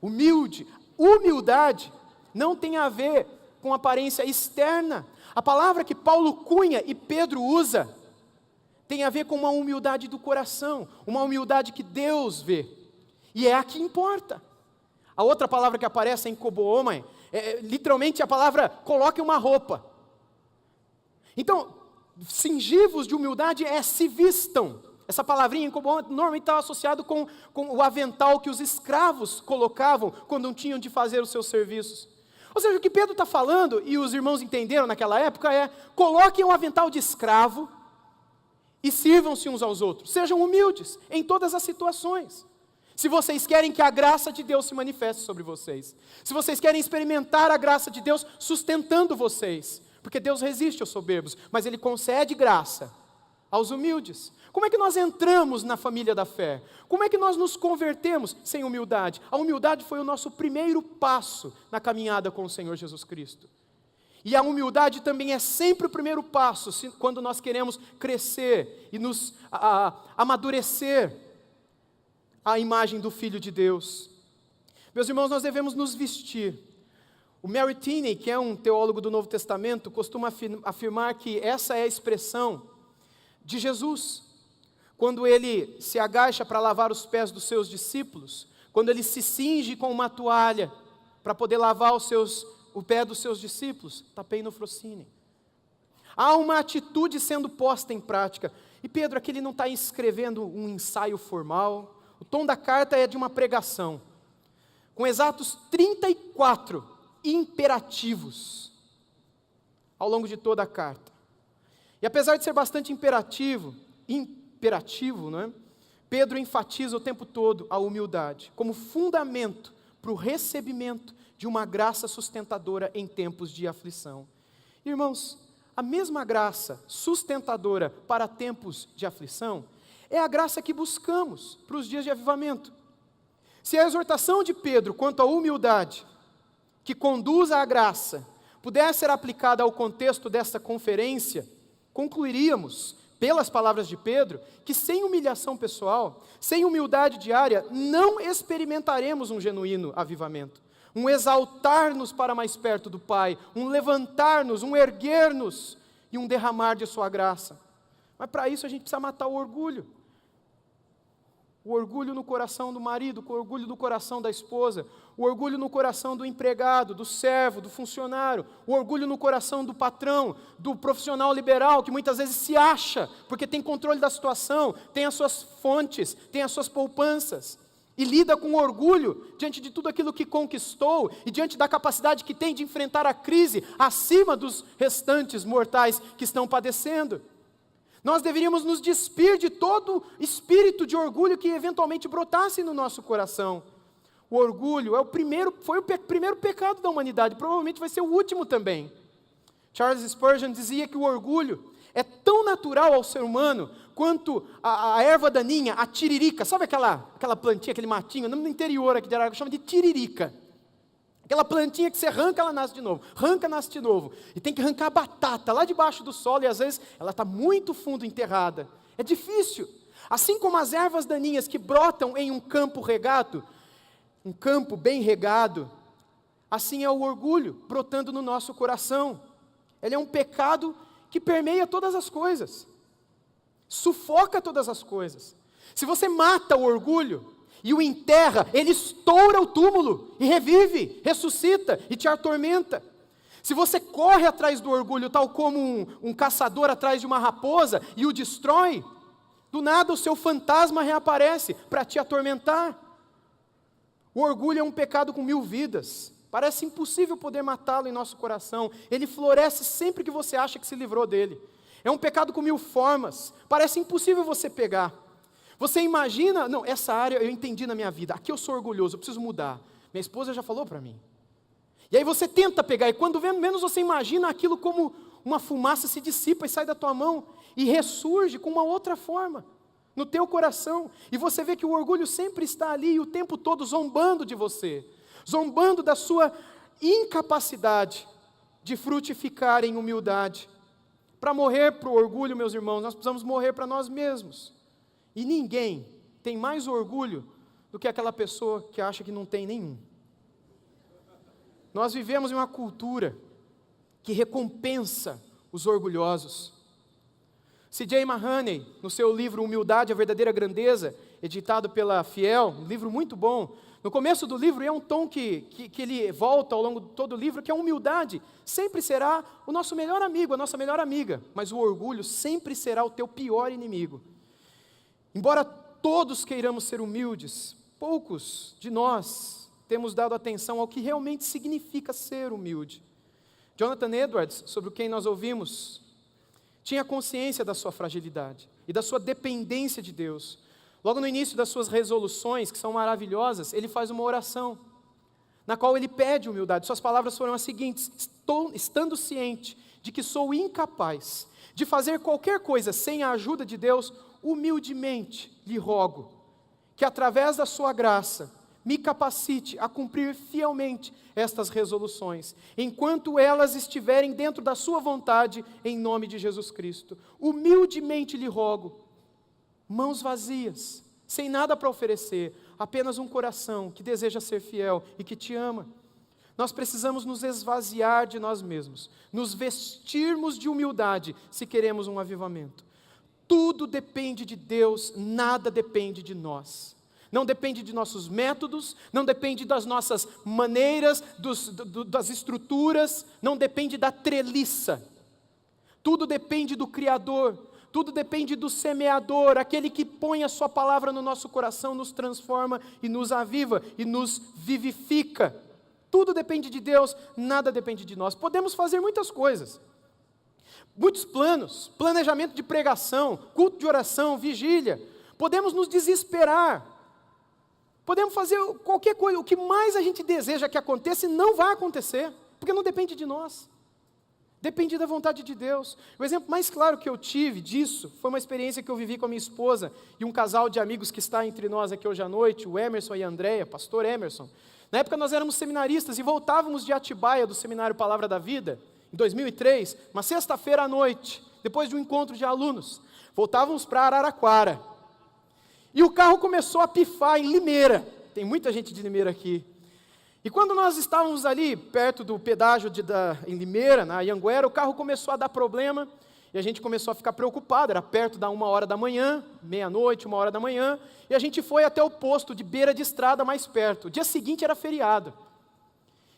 A: humilde. Humildade não tem a ver com aparência externa. A palavra que Paulo cunha e Pedro usa, tem a ver com uma humildade do coração, uma humildade que Deus vê. E é a que importa. A outra palavra que aparece em Koboomai, literalmente a palavra coloque uma roupa. Então, cingivos de humildade é se vistam. Essa palavrinha em Koboomai normalmente está associado com o avental que os escravos colocavam quando tinham de fazer os seus serviços. Ou seja, o que Pedro está falando, e os irmãos entenderam naquela época, é: coloquem um avental de escravo e sirvam-se uns aos outros. Sejam humildes em todas as situações. Se vocês querem que a graça de Deus se manifeste sobre vocês. Se vocês querem experimentar a graça de Deus sustentando vocês. Porque Deus resiste aos soberbos, mas Ele concede graça aos humildes. Como é que nós entramos na família da fé? Como é que nós nos convertemos sem humildade? A humildade foi o nosso primeiro passo na caminhada com o Senhor Jesus Cristo. E a humildade também é sempre o primeiro passo quando nós queremos crescer e nos amadurecer à imagem do Filho de Deus. Meus irmãos, nós devemos nos vestir. O Mary Tinney, que é um teólogo do Novo Testamento, costuma afirmar que essa é a expressão de Jesus. Quando ele se agacha para lavar os pés dos seus discípulos, quando ele se cinge com uma toalha para poder lavar o pé dos seus discípulos, tapei no frocine. Há uma atitude sendo posta em prática. E Pedro, aqui ele não está escrevendo um ensaio formal. O tom da carta é de uma pregação, com exatos 34 imperativos ao longo de toda a carta. E apesar de ser bastante imperativo, não é? Pedro enfatiza o tempo todo a humildade como fundamento para o recebimento de uma graça sustentadora em tempos de aflição. Irmãos, a mesma graça sustentadora para tempos de aflição é a graça que buscamos para os dias de avivamento. Se a exortação de Pedro quanto à humildade, que conduz à graça, pudesse ser aplicada ao contexto desta conferência, concluiríamos, pelas palavras de Pedro, que sem humilhação pessoal, sem humildade diária, não experimentaremos um genuíno avivamento, um exaltar-nos para mais perto do Pai, um levantar-nos, um erguer-nos e um derramar de sua graça. Mas para isso a gente precisa matar o orgulho. O orgulho no coração do marido, o orgulho no coração da esposa, o orgulho no coração do empregado, do servo, do funcionário, o orgulho no coração do patrão, do profissional liberal, que muitas vezes se acha, porque tem controle da situação, tem as suas fontes, tem as suas poupanças, e lida com orgulho diante de tudo aquilo que conquistou, e diante da capacidade que tem de enfrentar a crise acima dos restantes mortais que estão padecendo. Nós deveríamos nos despir de todo espírito de orgulho que eventualmente brotasse no nosso coração. O orgulho foi o primeiro pecado da humanidade, provavelmente vai ser o último também. Charles Spurgeon dizia que o orgulho é tão natural ao ser humano quanto a erva daninha, a tiririca. Sabe aquela plantinha, aquele matinho, no interior aqui de Araraquara, chama de tiririca. Aquela plantinha que você arranca, ela nasce de novo, arranca, nasce de novo. E tem que arrancar a batata lá debaixo do solo, e às vezes ela está muito fundo enterrada. É difícil. Assim como as ervas daninhas que brotam em um campo regado, um campo bem regado, assim é o orgulho brotando no nosso coração. Ele é um pecado que permeia todas as coisas, sufoca todas as coisas. Se você mata o orgulho e o enterra, ele estoura o túmulo e revive, ressuscita e te atormenta. Se você corre atrás do orgulho, tal como um caçador atrás de uma raposa e o destrói, do nada o seu fantasma reaparece para te atormentar. O orgulho é um pecado com 1000 vidas. Parece impossível poder matá-lo em nosso coração. Ele floresce sempre que você acha que se livrou dele. É um pecado com 1000 formas. Parece impossível você pegar. Você imagina, não, essa área eu entendi na minha vida, aqui eu sou orgulhoso, eu preciso mudar. Minha esposa já falou para mim. E aí você tenta pegar, e quando menos você imagina, aquilo como uma fumaça se dissipa e sai da tua mão, e ressurge com uma outra forma, no teu coração. E você vê que o orgulho sempre está ali, o tempo todo zombando de você, zombando da sua incapacidade de frutificar em humildade. Para morrer para o orgulho, meus irmãos, nós precisamos morrer para nós mesmos. E ninguém tem mais orgulho do que aquela pessoa que acha que não tem nenhum. Nós vivemos em uma cultura que recompensa os orgulhosos. C.J. Mahaney, no seu livro Humildade, a Verdadeira Grandeza, editado pela Fiel, um livro muito bom, no começo do livro, é um tom que ele volta ao longo de todo o livro, que a humildade sempre será o nosso melhor amigo, a nossa melhor amiga, mas o orgulho sempre será o teu pior inimigo. Embora todos queiramos ser humildes, poucos de nós temos dado atenção ao que realmente significa ser humilde. Jonathan Edwards, sobre quem nós ouvimos, tinha consciência da sua fragilidade e da sua dependência de Deus. Logo no início das suas resoluções, que são maravilhosas, ele faz uma oração, na qual ele pede humildade. Suas palavras foram as seguintes: estando ciente de que sou incapaz de fazer qualquer coisa sem a ajuda de Deus, humildemente lhe rogo que através da sua graça me capacite a cumprir fielmente estas resoluções, enquanto elas estiverem dentro da sua vontade, em nome de Jesus Cristo. Humildemente lhe rogo, mãos vazias, sem nada para oferecer, apenas um coração que deseja ser fiel e que te ama. Nós precisamos nos esvaziar de nós mesmos, nos vestirmos de humildade se queremos um avivamento. Tudo depende de Deus, nada depende de nós. Não depende de nossos métodos, não depende das nossas maneiras, das estruturas, não depende da treliça. Tudo depende do Criador, tudo depende do semeador, aquele que põe a sua palavra no nosso coração, nos transforma e nos aviva e nos vivifica. Tudo depende de Deus, nada depende de nós. Podemos fazer muitas coisas, muitos planos, planejamento de pregação, culto de oração, vigília. Podemos nos desesperar, podemos fazer qualquer coisa. O que mais a gente deseja que aconteça não vai acontecer, porque não depende de nós. Depende da vontade de Deus. O exemplo mais claro que eu tive disso foi uma experiência que eu vivi com a minha esposa e um casal de amigos que está entre nós aqui hoje à noite, o Emerson e a Andréia, pastor Emerson. Na época nós éramos seminaristas e voltávamos de Atibaia, do seminário Palavra da Vida, em 2003, uma sexta-feira à noite, depois de um encontro de alunos. Voltávamos para Araraquara. E o carro começou a pifar em Limeira. Tem muita gente de Limeira aqui. E quando nós estávamos ali, perto do pedágio em Limeira, na Anhanguera, o carro começou a dar problema, e a gente começou a ficar preocupado. Era perto da 1h da manhã, meia-noite, 1h da manhã, e a gente foi até o posto de beira de estrada mais perto. O dia seguinte era feriado.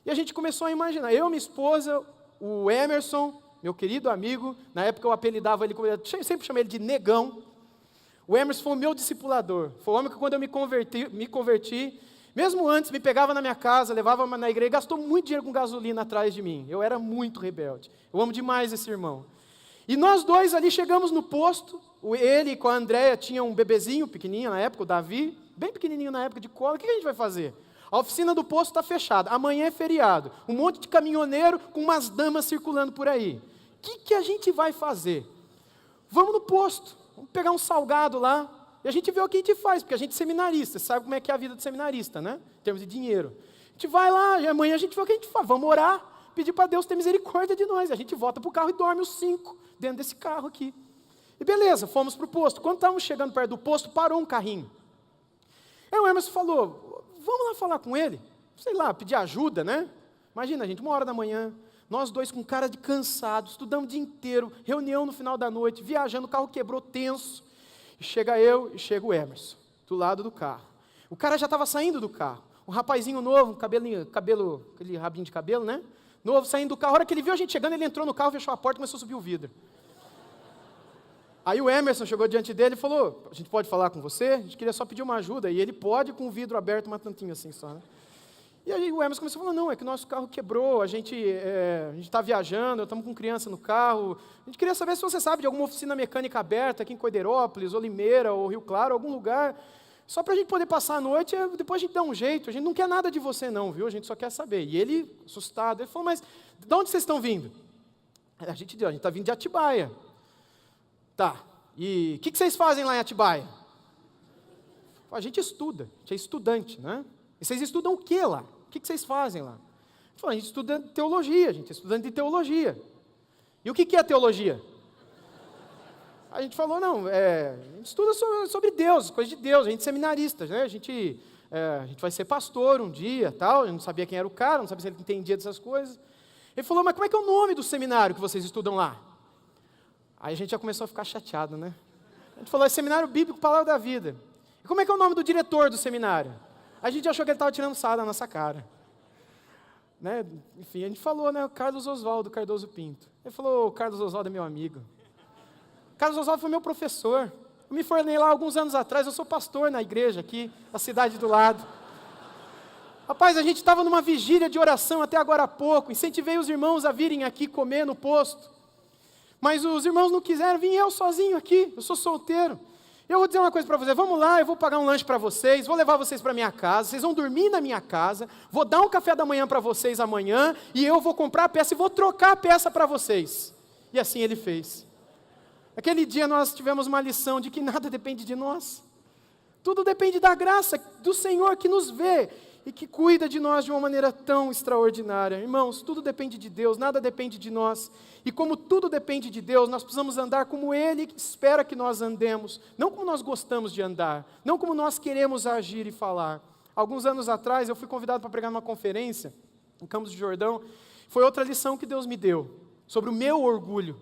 A: E a gente começou a imaginar, eu, minha esposa, o Emerson, meu querido amigo, na época eu apelidava ele, eu sempre chamei ele de Negão. O Emerson foi o meu discipulador, foi o homem que quando eu me converti, mesmo antes me pegava na minha casa, levava na igreja, gastou muito dinheiro com gasolina atrás de mim. Eu era muito rebelde, eu amo demais esse irmão. E nós dois ali chegamos no posto, ele com a Andréia tinha um bebezinho pequenininho na época, o Davi, bem pequenininho na época de cola. O que a gente vai fazer? A oficina do posto está fechada, amanhã é feriado, um monte de caminhoneiro com umas damas circulando por aí. O que a gente vai fazer? Vamos no posto, vamos pegar um salgado lá, e a gente vê o que a gente faz, porque a gente é seminarista, sabe como é que é a vida de seminarista, né? Em termos de dinheiro. A gente vai lá, e amanhã a gente vê o que a gente faz, vamos orar, pedir para Deus ter misericórdia de nós. A gente volta para o carro e dorme os 5 dentro desse carro aqui. E beleza, fomos para o posto. Quando estávamos chegando perto do posto, parou um carrinho. Aí o Emerson falou, vamos lá falar com ele, sei lá, pedir ajuda, né? Imagina, gente, 1h da manhã, nós dois com cara de cansado, estudamos o dia inteiro, reunião no final da noite, viajando, o carro quebrou tenso. E chega eu e chega o Emerson, do lado do carro. O cara já estava saindo do carro. Um rapazinho novo, aquele rabinho de cabelo, né? Novo, saindo do carro. A hora que ele viu a gente chegando, ele entrou no carro, fechou a porta e começou a subir o vidro. Aí o Emerson chegou diante dele e falou, a gente pode falar com você? A gente queria só pedir uma ajuda. E ele pode com o vidro aberto, uma tantinha assim só, né? E aí o Emerson começou a falar, não, é que o nosso carro quebrou, a gente está viajando, estamos com criança no carro, a gente queria saber se você sabe de alguma oficina mecânica aberta aqui em Coideirópolis, ou Limeira, ou Rio Claro, algum lugar, só para a gente poder passar a noite, depois a gente dá um jeito, a gente não quer nada de você não, viu, a gente só quer saber. E ele, assustado, ele falou, mas de onde vocês estão vindo? A gente está vindo de Atibaia. Tá, e o que vocês fazem lá em Atibaia? A gente estuda, a gente é estudante, né? E vocês estudam o que lá? O que vocês fazem lá? A gente estuda teologia, a gente é estudante de teologia. E o que é teologia? A gente falou, não, a gente estuda sobre Deus, coisa de Deus, a gente é seminarista, né? A gente vai ser pastor um dia, tal. Eu não sabia quem era o cara, não sabia se ele entendia dessas coisas. Ele falou, mas como é que é o nome do seminário que vocês estudam lá? Aí a gente já começou a ficar chateado, né? A gente falou, é Seminário Bíblico Palavra da Vida. E como é que é o nome do diretor do seminário? A gente achou que ele estava tirando sarro da nossa cara. Né? Enfim, a gente falou, né? Carlos Oswaldo Cardoso Pinto. Ele falou, o Carlos Oswaldo é meu amigo. Carlos Oswaldo foi meu professor. Eu me formei lá alguns anos atrás, eu sou pastor na igreja aqui, na cidade do lado. Rapaz, a gente estava numa vigília de oração até agora há pouco, incentivei os irmãos a virem aqui comer no posto. Mas os irmãos não quiseram, vim eu sozinho aqui, eu sou solteiro. Eu vou dizer uma coisa para vocês, vamos lá, eu vou pagar um lanche para vocês, vou levar vocês para minha casa, vocês vão dormir na minha casa, vou dar um café da manhã para vocês amanhã, e eu vou comprar a peça e vou trocar a peça para vocês. E assim ele fez. Aquele dia nós tivemos uma lição de que nada depende de nós. Tudo depende da graça do Senhor que nos vê e que cuida de nós de uma maneira tão extraordinária. Irmãos, tudo depende de Deus, nada depende de nós. E como tudo depende de Deus, nós precisamos andar como Ele espera que nós andemos. Não como nós gostamos de andar, não como nós queremos agir e falar. Alguns anos atrás eu fui convidado para pregar numa conferência em Campos do Jordão. Foi outra lição que Deus me deu, sobre o meu orgulho.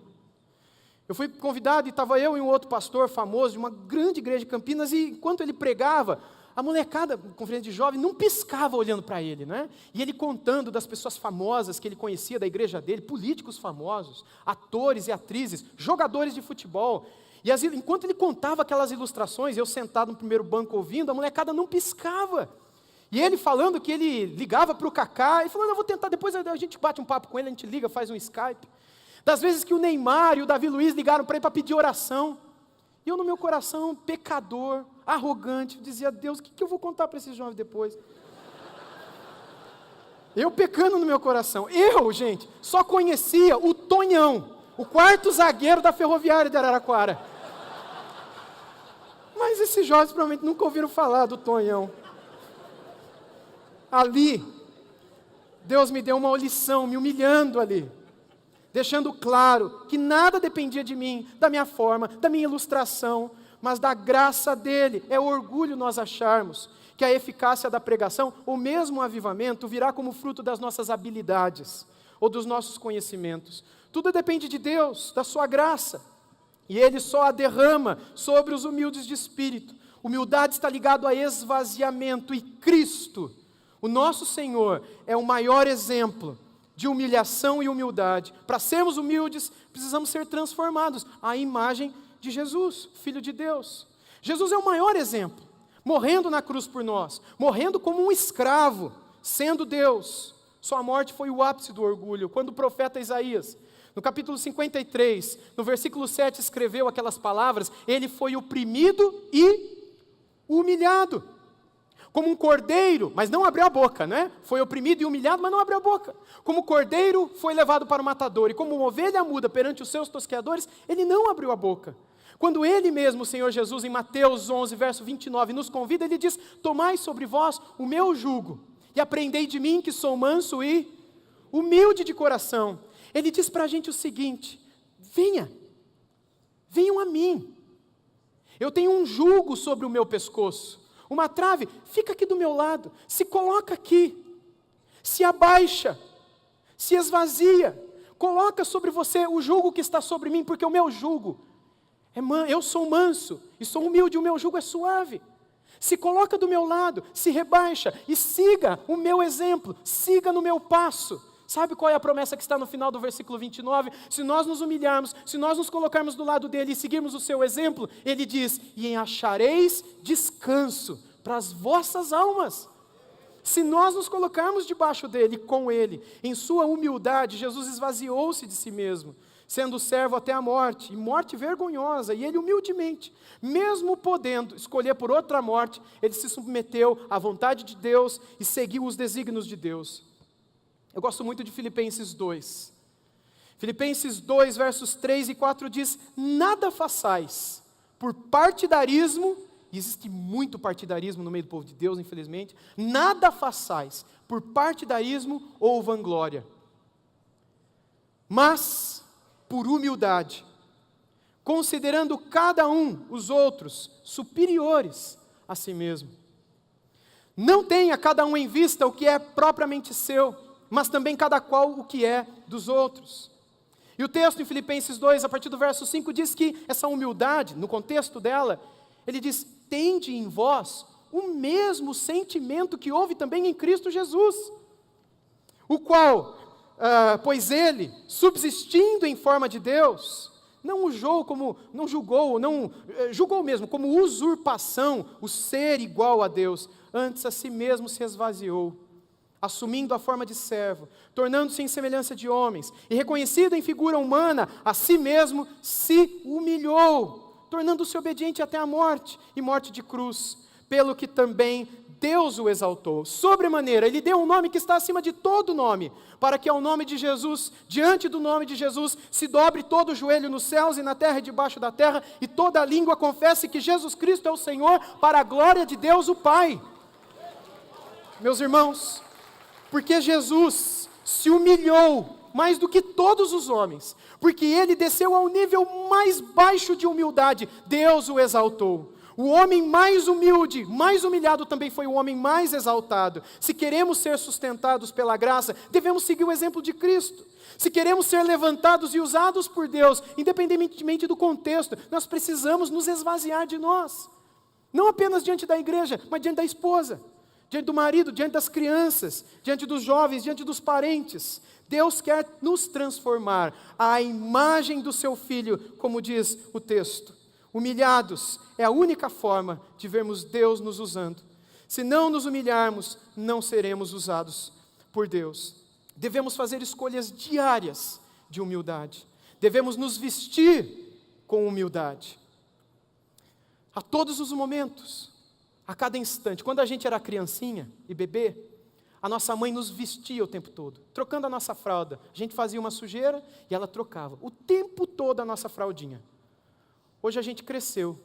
A: Eu fui convidado e estava eu e um outro pastor famoso de uma grande igreja de Campinas, e enquanto ele pregava, a molecada, conferência de jovem, não piscava olhando para ele, né? E ele contando das pessoas famosas que ele conhecia da igreja dele, políticos famosos, atores e atrizes, jogadores de futebol. E enquanto ele contava aquelas ilustrações, eu sentado no primeiro banco ouvindo, a molecada não piscava. E ele falando que ele ligava para o Kaká, e falando, eu vou tentar, depois a gente bate um papo com ele, a gente liga, faz um Skype. Das vezes que o Neymar e o Davi Luiz ligaram para ele para pedir oração. E eu no meu coração, pecador, arrogante, dizia, Deus, o que eu vou contar para esses jovens depois? Eu pecando no meu coração. Eu, gente, só conhecia o Tonhão, o quarto zagueiro da Ferroviária de Araraquara. Mas esses jovens provavelmente nunca ouviram falar do Tonhão. Ali, Deus me deu uma lição, me humilhando ali, deixando claro que nada dependia de mim, da minha forma, da minha ilustração, mas da graça dele. É orgulho nós acharmos que a eficácia da pregação, ou mesmo o avivamento, virá como fruto das nossas habilidades, ou dos nossos conhecimentos. Tudo depende de Deus, da sua graça, e ele só a derrama sobre os humildes de espírito. Humildade está ligado a esvaziamento, e Cristo, o nosso Senhor, é o maior exemplo de humilhação e humildade. Para sermos humildes, precisamos ser transformados à imagem de Jesus, Filho de Deus. Jesus é o maior exemplo, morrendo na cruz por nós, morrendo como um escravo, sendo Deus. Sua morte foi o ápice do orgulho. Quando o profeta Isaías, no capítulo 53, no versículo 7, escreveu aquelas palavras, ele foi oprimido e humilhado. Como um cordeiro, mas não abriu a boca, né? Foi oprimido e humilhado, mas não abriu a boca. Como cordeiro foi levado para o matador, e como uma ovelha muda perante os seus tosqueadores, ele não abriu a boca. Quando ele mesmo, o Senhor Jesus, em Mateus 11, verso 29, nos convida, ele diz, tomai sobre vós o meu jugo, e aprendei de mim que sou manso e humilde de coração. Ele diz para a gente o seguinte, venham a mim. Eu tenho um jugo sobre o meu pescoço. Uma trave, fica aqui do meu lado, se coloca aqui, se abaixa, se esvazia, coloca sobre você o jugo que está sobre mim, porque o meu jugo, eu sou manso e sou humilde, o meu jugo é suave. Se coloca do meu lado, se rebaixa e siga o meu exemplo, siga no meu passo. Sabe qual é a promessa que está no final do versículo 29? Se nós nos humilharmos, se nós nos colocarmos do lado dele e seguirmos o seu exemplo, ele diz, e achareis descanso para as vossas almas. Se nós nos colocarmos debaixo dele, com ele, em sua humildade, Jesus esvaziou-se de si mesmo, sendo servo até a morte, e morte vergonhosa, e ele humildemente, mesmo podendo escolher por outra morte, ele se submeteu à vontade de Deus e seguiu os desígnios de Deus. Eu gosto muito de Filipenses 2. Filipenses 2, versos 3 e 4 diz, nada façais por partidarismo, e existe muito partidarismo no meio do povo de Deus, infelizmente, nada façais por partidarismo ou vanglória, mas por humildade, considerando cada um os outros superiores a si mesmo. Não tenha cada um em vista o que é propriamente seu, mas também cada qual o que é dos outros. E o texto em Filipenses 2, a partir do verso 5, diz que essa humildade, no contexto dela, ele diz, tende em vós o mesmo sentimento que houve também em Cristo Jesus, o qual, pois ele, subsistindo em forma de Deus, não julgou mesmo como usurpação o ser igual a Deus, antes a si mesmo se esvaziou, assumindo a forma de servo, tornando-se em semelhança de homens, e reconhecido em figura humana, a si mesmo se humilhou, tornando-se obediente até a morte, e morte de cruz, pelo que também Deus o exaltou. Sobremaneira, Ele deu um nome que está acima de todo nome, para que ao nome de Jesus, diante do nome de Jesus, se dobre todo o joelho nos céus e na terra e debaixo da terra, e toda língua confesse que Jesus Cristo é o Senhor, para a glória de Deus o Pai. Meus irmãos, porque Jesus se humilhou mais do que todos os homens, porque Ele desceu ao nível mais baixo de humildade, Deus o exaltou. O homem mais humilde, mais humilhado também foi o homem mais exaltado. Se queremos ser sustentados pela graça, devemos seguir o exemplo de Cristo. Se queremos ser levantados e usados por Deus, independentemente do contexto, nós precisamos nos esvaziar de nós. Não apenas diante da igreja, mas diante da esposa, diante do marido, diante das crianças, diante dos jovens, diante dos parentes. Deus quer nos transformar à imagem do seu Filho, como diz o texto. Humilhados é a única forma de vermos Deus nos usando. Se não nos humilharmos, não seremos usados por Deus. Devemos fazer escolhas diárias de humildade. Devemos nos vestir com humildade. A todos os momentos, a cada instante. Quando a gente era criancinha e bebê, a nossa mãe nos vestia o tempo todo, trocando a nossa fralda. A gente fazia uma sujeira e ela trocava o tempo todo a nossa fraldinha. Hoje a gente cresceu,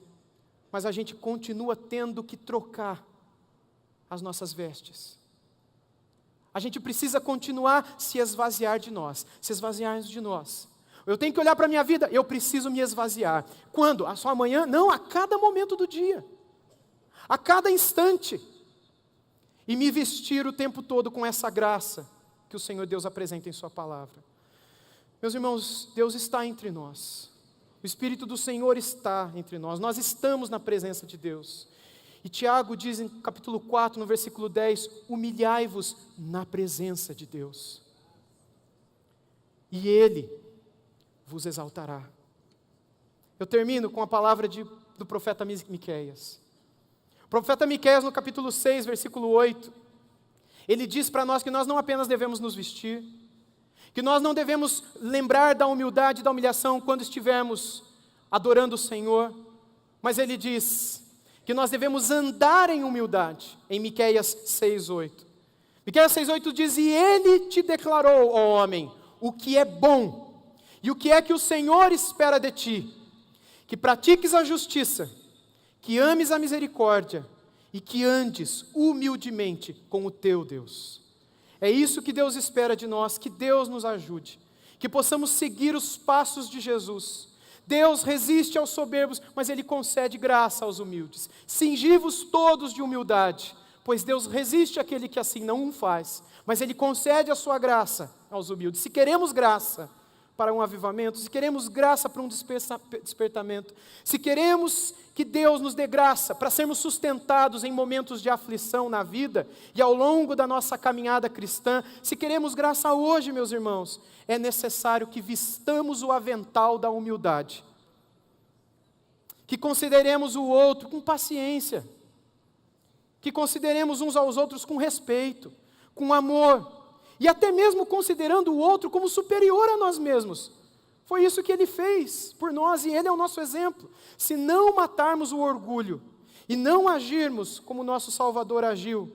A: mas a gente continua tendo que trocar as nossas vestes. A gente precisa continuar se esvaziar de nós, se esvaziarmos de nós. Eu tenho que olhar para a minha vida, eu preciso me esvaziar. Quando? Só amanhã? Não, a cada momento do dia. A cada instante. E me vestir o tempo todo com essa graça que o Senhor Deus apresenta em sua palavra. Meus irmãos, Deus está entre nós. O Espírito do Senhor está entre nós. Nós estamos na presença de Deus. E Tiago diz em capítulo 4, no versículo 10, humilhai-vos na presença de Deus. E Ele vos exaltará. Eu termino com a palavra do profeta Miqueias. O profeta Miqueias, no capítulo 6, versículo 8, ele diz para nós que nós não apenas devemos nos vestir, que nós não devemos lembrar da humildade e da humilhação quando estivermos adorando o Senhor, mas ele diz que nós devemos andar em humildade, em Miqueias 6:8. Miqueias 6:8 diz, e Ele te declarou, ó homem, o que é bom, e o que é que o Senhor espera de ti, que pratiques a justiça, que ames a misericórdia, e que andes humildemente com o teu Deus. É isso que Deus espera de nós, que Deus nos ajude, que possamos seguir os passos de Jesus. Deus resiste aos soberbos, mas Ele concede graça aos humildes. Cingi-vos todos de humildade, pois Deus resiste àquele que assim não o faz, mas Ele concede a sua graça aos humildes. Se queremos graça para um avivamento, se queremos graça para um despertamento, se queremos que Deus nos dê graça para sermos sustentados em momentos de aflição na vida e ao longo da nossa caminhada cristã, se queremos graça hoje, meus irmãos, é necessário que vistamos o avental da humildade, que consideremos o outro com paciência, que consideremos uns aos outros com respeito, com amor, e até mesmo considerando o outro como superior a nós mesmos. Foi isso que Ele fez por nós, e Ele é o nosso exemplo. Se não matarmos o orgulho, e não agirmos como o nosso Salvador agiu,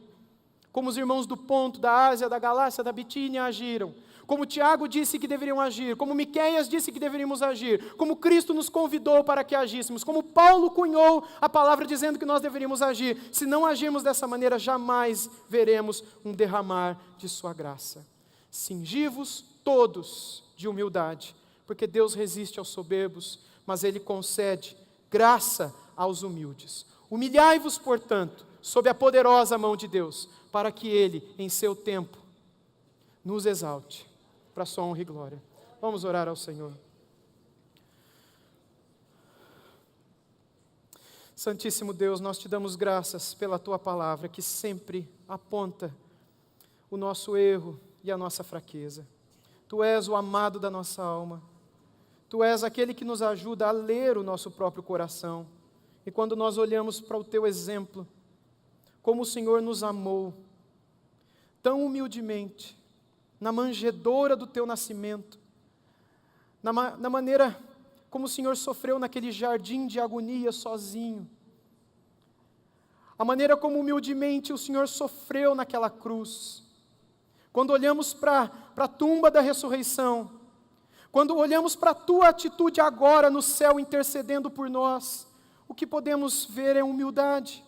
A: como os irmãos do Ponto, da Ásia, da Galácia, da Bitínia agiram, como Tiago disse que deveriam agir, como Miqueias disse que deveríamos agir, como Cristo nos convidou para que agíssemos, como Paulo cunhou a palavra dizendo que nós deveríamos agir. Se não agirmos dessa maneira, jamais veremos um derramar de sua graça. Cingi-vos todos de humildade, porque Deus resiste aos soberbos, mas Ele concede graça aos humildes. Humilhai-vos, portanto, sob a poderosa mão de Deus, para que Ele, em seu tempo, nos exalte, para a sua honra e glória. Vamos orar ao Senhor. Santíssimo Deus, nós te damos graças pela tua palavra, que sempre aponta o nosso erro e a nossa fraqueza. Tu és o amado da nossa alma. Tu és aquele que nos ajuda a ler o nosso próprio coração. E quando nós olhamos para o teu exemplo, como o Senhor nos amou, tão humildemente, na manjedoura do teu nascimento, na maneira como o Senhor sofreu naquele jardim de agonia sozinho. A maneira como humildemente o Senhor sofreu naquela cruz. Quando olhamos para a tumba da ressurreição, quando olhamos para a tua atitude agora no céu intercedendo por nós, o que podemos ver é humildade.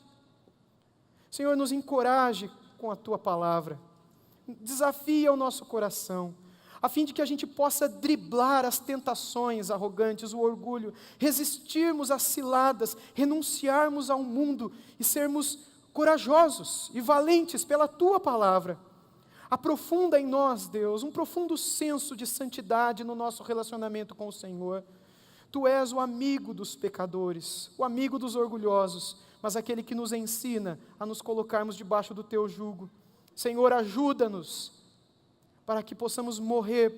A: Senhor, nos encoraje com a tua palavra, desafia o nosso coração, a fim de que a gente possa driblar as tentações arrogantes, o orgulho, resistirmos às ciladas, renunciarmos ao mundo e sermos corajosos e valentes pela tua palavra. Aprofunda em nós, Deus, um profundo senso de santidade no nosso relacionamento com o Senhor. Tu és o amigo dos pecadores, o amigo dos orgulhosos, mas aquele que nos ensina a nos colocarmos debaixo do teu jugo. Senhor, ajuda-nos para que possamos morrer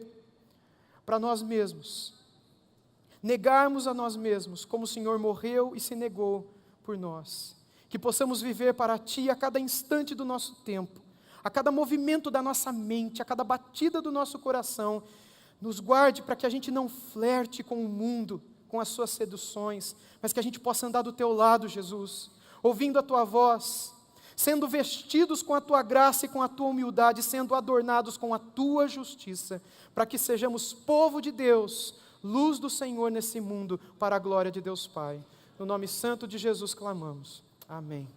A: para nós mesmos, negarmos a nós mesmos, como o Senhor morreu e se negou por nós. Que possamos viver para Ti a cada instante do nosso tempo, a cada movimento da nossa mente, a cada batida do nosso coração. Nos guarde para que a gente não flerte com o mundo, com as suas seduções, mas que a gente possa andar do Teu lado, Jesus, ouvindo a Tua voz, sendo vestidos com a Tua graça e com a Tua humildade, sendo adornados com a Tua justiça, para que sejamos povo de Deus, luz do Senhor nesse mundo, para a glória de Deus Pai. No nome santo de Jesus clamamos. Amém.